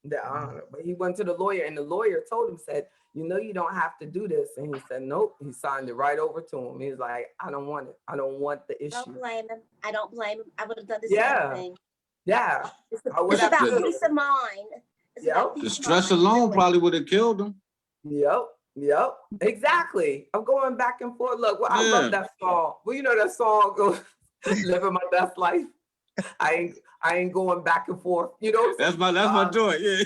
But he went to the lawyer, and the lawyer told him, said, you don't have to do this. And he said, nope. He signed it right over to him. He was like, I don't want it. I don't want the issue. Don't blame him. I don't blame him. I would have done the same thing. Yeah. It's about peace of mind. The stress alone probably would have killed him. Yep. Yep, exactly. I'm going back and forth. Look, well, I love that song. Well, you know that song goes, living my best life. I ain't going back and forth. You know, that's my joy. Yeah.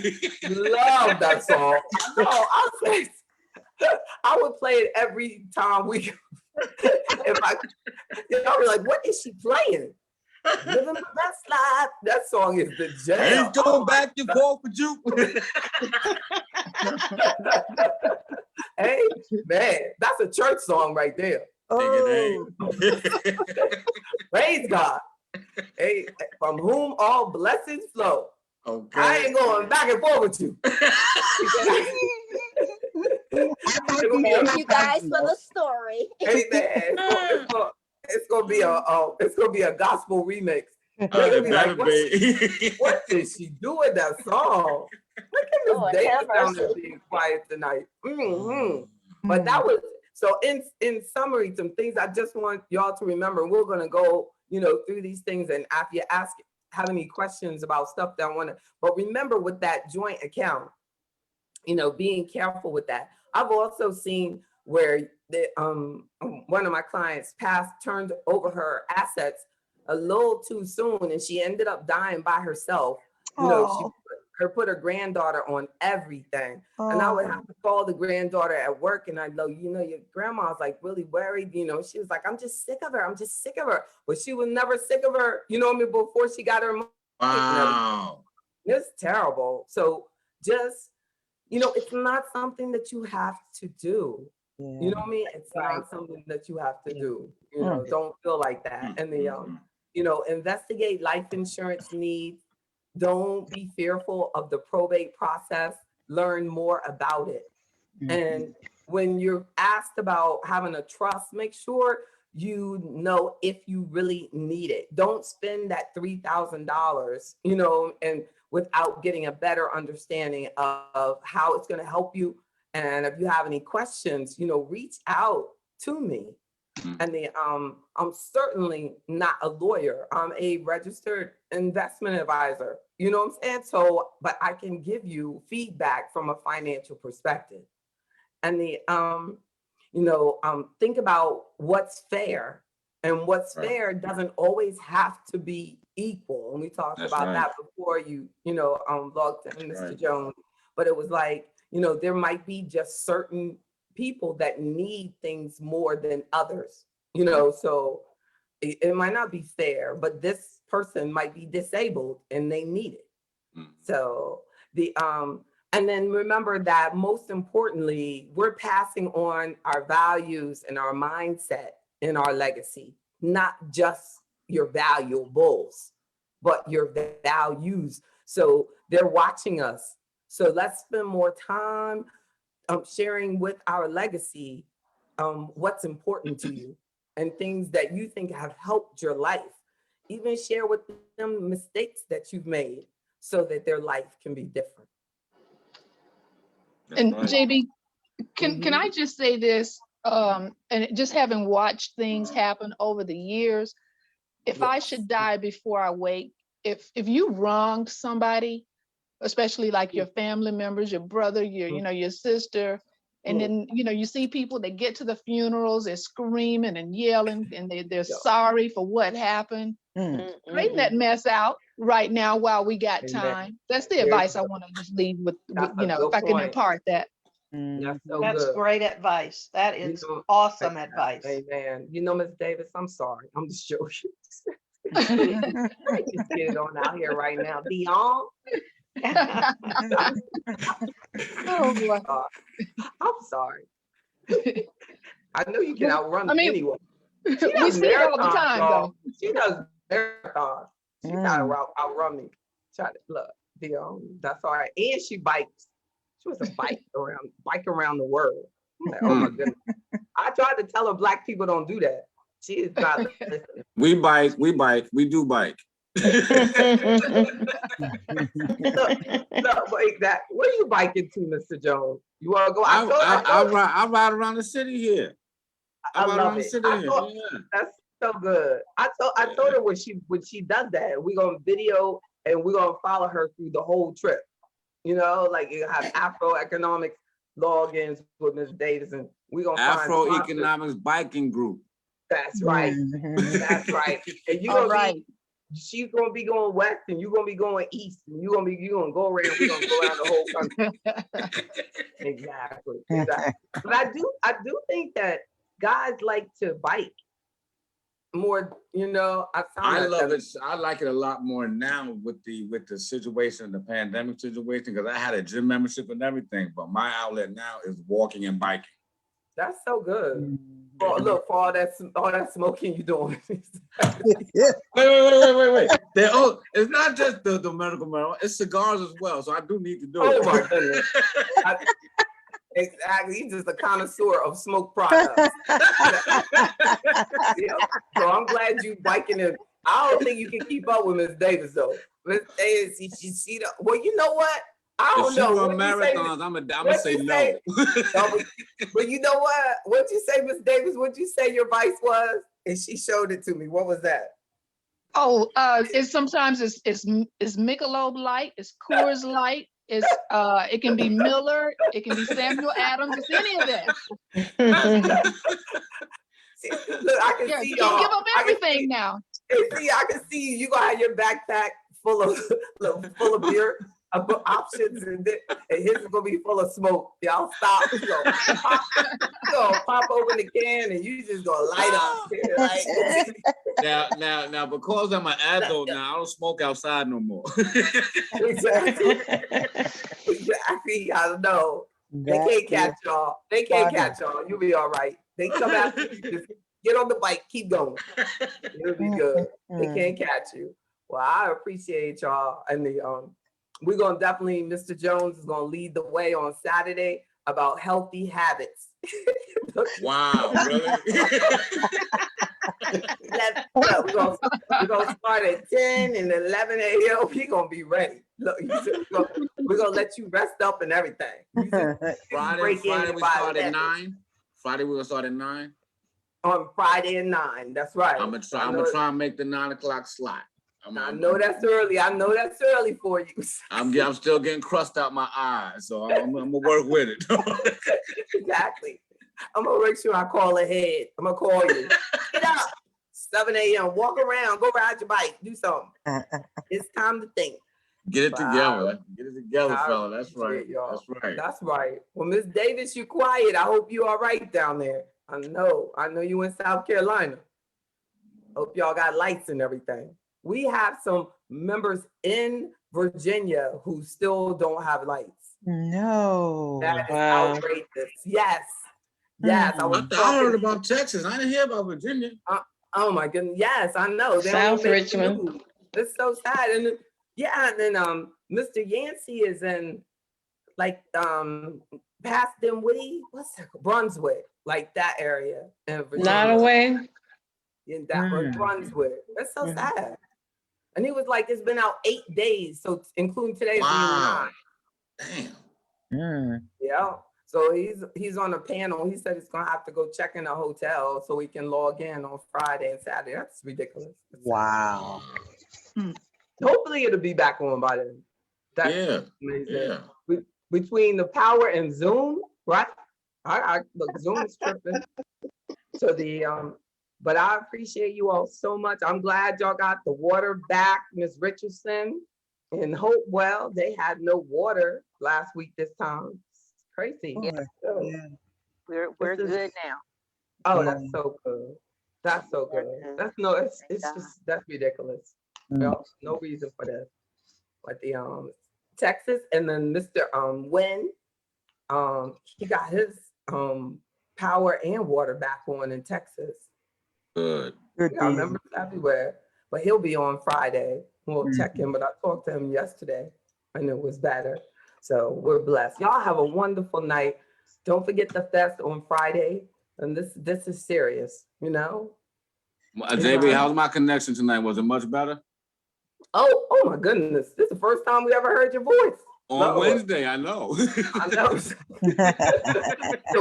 Love that song. No, I'll say I would play it every time we if I y'all be like, what is she playing? Living my best life. That song is the jam. I ain't going back and forth with you. Hey, man, that's a church song right there. Oh, Praise God. Hey, from whom all blessings flow. Okay. I ain't going back and forth with you. Thank you guys for the story. Hey man, it's gonna be a gospel remix. It Be like, better be. what did she do with that song? Look at Miss Lord Davis have down there mercy. being quiet tonight. But that was so. In summary, some things I just want y'all to remember. We're gonna go, through these things, and after you have any questions about stuff that I want to. But remember, with that joint account, being careful with that. I've also seen where one of my clients turned over her assets a little too soon, and she ended up dying by herself. She put her granddaughter on everything, and I would have to call the granddaughter at work, and I'd go, your grandma's like really worried. She was like, I'm just sick of her. I'm just sick of her. But she was never sick of her. Before she got her money. Wow. It's terrible. So just. It's not something that you have to do. You know what I mean? It's not something that you have to do. Don't feel like that. And investigate life insurance needs. Don't be fearful of the probate process. Learn more about it. And when you're asked about having a trust, make sure you know if you really need it. Don't spend that $3,000, and without getting a better understanding of how it's going to help you. And if you have any questions, reach out to me. And I'm certainly not a lawyer. I'm a registered investment advisor. You know what I'm saying? So, but I can give you feedback from a financial perspective. And think about what's fair, and what's fair doesn't always have to be equal. And we talked about that before you logged in, Mr. Jones. But it was like, there might be just certain people that need things more than others, so it might not be fair, but this person might be disabled and they need it. So and then remember that most importantly, we're passing on our values and our mindset and our legacy, not just your valuables, but your values. So they're watching us. So let's spend more time sharing with our legacy what's important to you and things that you think have helped your life. Even share with them mistakes that you've made so that their life can be different. And JB, can I just say this? And just having watched things happen over the years, if I should die before I wake, if you wronged somebody, especially like your family members, your brother, your sister, and then you see people that get to the funerals, they're screaming and yelling, and they're sorry for what happened. Straighten that mess out right now while we got time. That's the advice I want to just leave with if I can impart that. That's great advice. That is awesome advice. Amen. Miss Davis, I'm sorry. I'm just joking. I just get it on out here right now. Dion. Oh boy. I'm sorry. I know you can outrun me anyway. We see it all the time, though. She does marathons. She gotta outrun me. Try to look, Dion. That's all right. And she bikes. She was a bike around the world. I'm like, oh my goodness. I tried to tell her Black people don't do that. She is not listening. We do bike. Where are you biking to, Mr. Jones? You want to go? I ride around the city here. I love it. That's so good. I told her when she does that, we're gonna video and we're gonna follow her through the whole trip. Like you have AfroEconomics logins with Ms. Davis, and we're gonna find sponsors. AfroEconomics biking group. That's right. That's right. And you're All gonna right. be, she's gonna be going west, and you're gonna be going east, and you're gonna go around. We're gonna go around the whole country. Exactly. Exactly. But I do think that guys like to bike more. You know, I love it. I like it a lot more now with the situation, the pandemic situation, because I had a gym membership and everything. But my outlet now is walking and biking. That's so good. Look, for all that smoking you doing. Wait. It's not just the medical marijuana, it's cigars as well. So I do need to do it. Oh my goodness. Exactly. He's just a connoisseur of smoke products. Yeah. So I'm glad you biking it. I don't think you can keep up with Miss Davis though. Miss Davis, she well, you know what? I don't know. If she run marathons, I'm gonna say no. But you know what? What'd you say, Miss Davis? What'd you say your vice was? And she showed it to me. What was that? Oh, it's sometimes it's Michelob Light, it's Coors Light, it's it can be Miller, it can be Samuel Adams, it's any of that. See, look, I can see y'all. You give up everything now. See, I can see you gonna have your backpack full of beer options, and his is gonna be full of smoke. Y'all stop. You gonna pop open the can, and you just gonna light up. Now, because I'm an adult now, I don't smoke outside no more. Exactly. I know. They can't catch y'all. They can't catch y'all. You'll be all right. They come after you. Just get on the bike. Keep going. It'll be good. They can't catch you. Well, I appreciate y'all. And we're gonna definitely, Mr. Jones is gonna lead the way on Saturday about healthy habits. Wow, really? We're gonna start at 10 and 11 a.m. We're gonna be ready. Look, we're gonna let you rest up and everything. Friday we start at 9. Friday we're gonna start at 9. On Friday at 9. That's right. I'm gonna try and make the 9 o'clock slot. I know that's early. I know that's early for you. I'm still getting crust out my eyes, so I'm gonna work with it. Exactly. I'm gonna make sure I call ahead. I'm gonna call you. Get up. 7 a.m. Walk around. Go ride your bike. Do something. It's time to think. Get it together. Get it together, fella. That's right. Y'all. That's right. That's right. Well, Miss Davis, you quiet. I hope you all right down there. I know you in South Carolina. Hope y'all got lights and everything. We have some members in Virginia who still don't have lights. No. That is outrageous. Yes. Yes. I heard about Texas. I didn't hear about Virginia. Oh my goodness. Yes, I know. South Richmond. It's so sad. And then Mr. Yancey is in like past Dinwiddie. What's that? Brunswick, like that area in Virginia. Not away. In that was Brunswick. That's so sad. And he was like, it's been out 8 days, so including today. Wow. 9. Yeah. So he's on a panel. He said he's gonna have to go check in a hotel so he can log in on Friday and Saturday. That's ridiculous. Wow. Hopefully it'll be back on by then. That's amazing. Yeah. Between the power and Zoom, right? I look, Zoom is tripping. So but I appreciate you all so much. I'm glad y'all got the water back, Ms. Richardson and Hopewell. They had no water last week this time. It's crazy. Yeah. We're good now. Oh, that's so good. That's so good. That's ridiculous. No reason for this. But the Texas and then Mr. Wynn, he got his power and water back on in Texas. Good. Got members everywhere, but he'll be on Friday. We'll check him, but I talked to him yesterday and it was better. So we're blessed. Y'all have a wonderful night. Don't forget the fest on Friday. And this is serious, you know? JB, how's my connection tonight? Was it much better? Oh my goodness. This is the first time we ever heard your voice. On Wednesday, I know. I know. So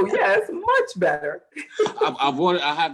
yeah, it's much better. I had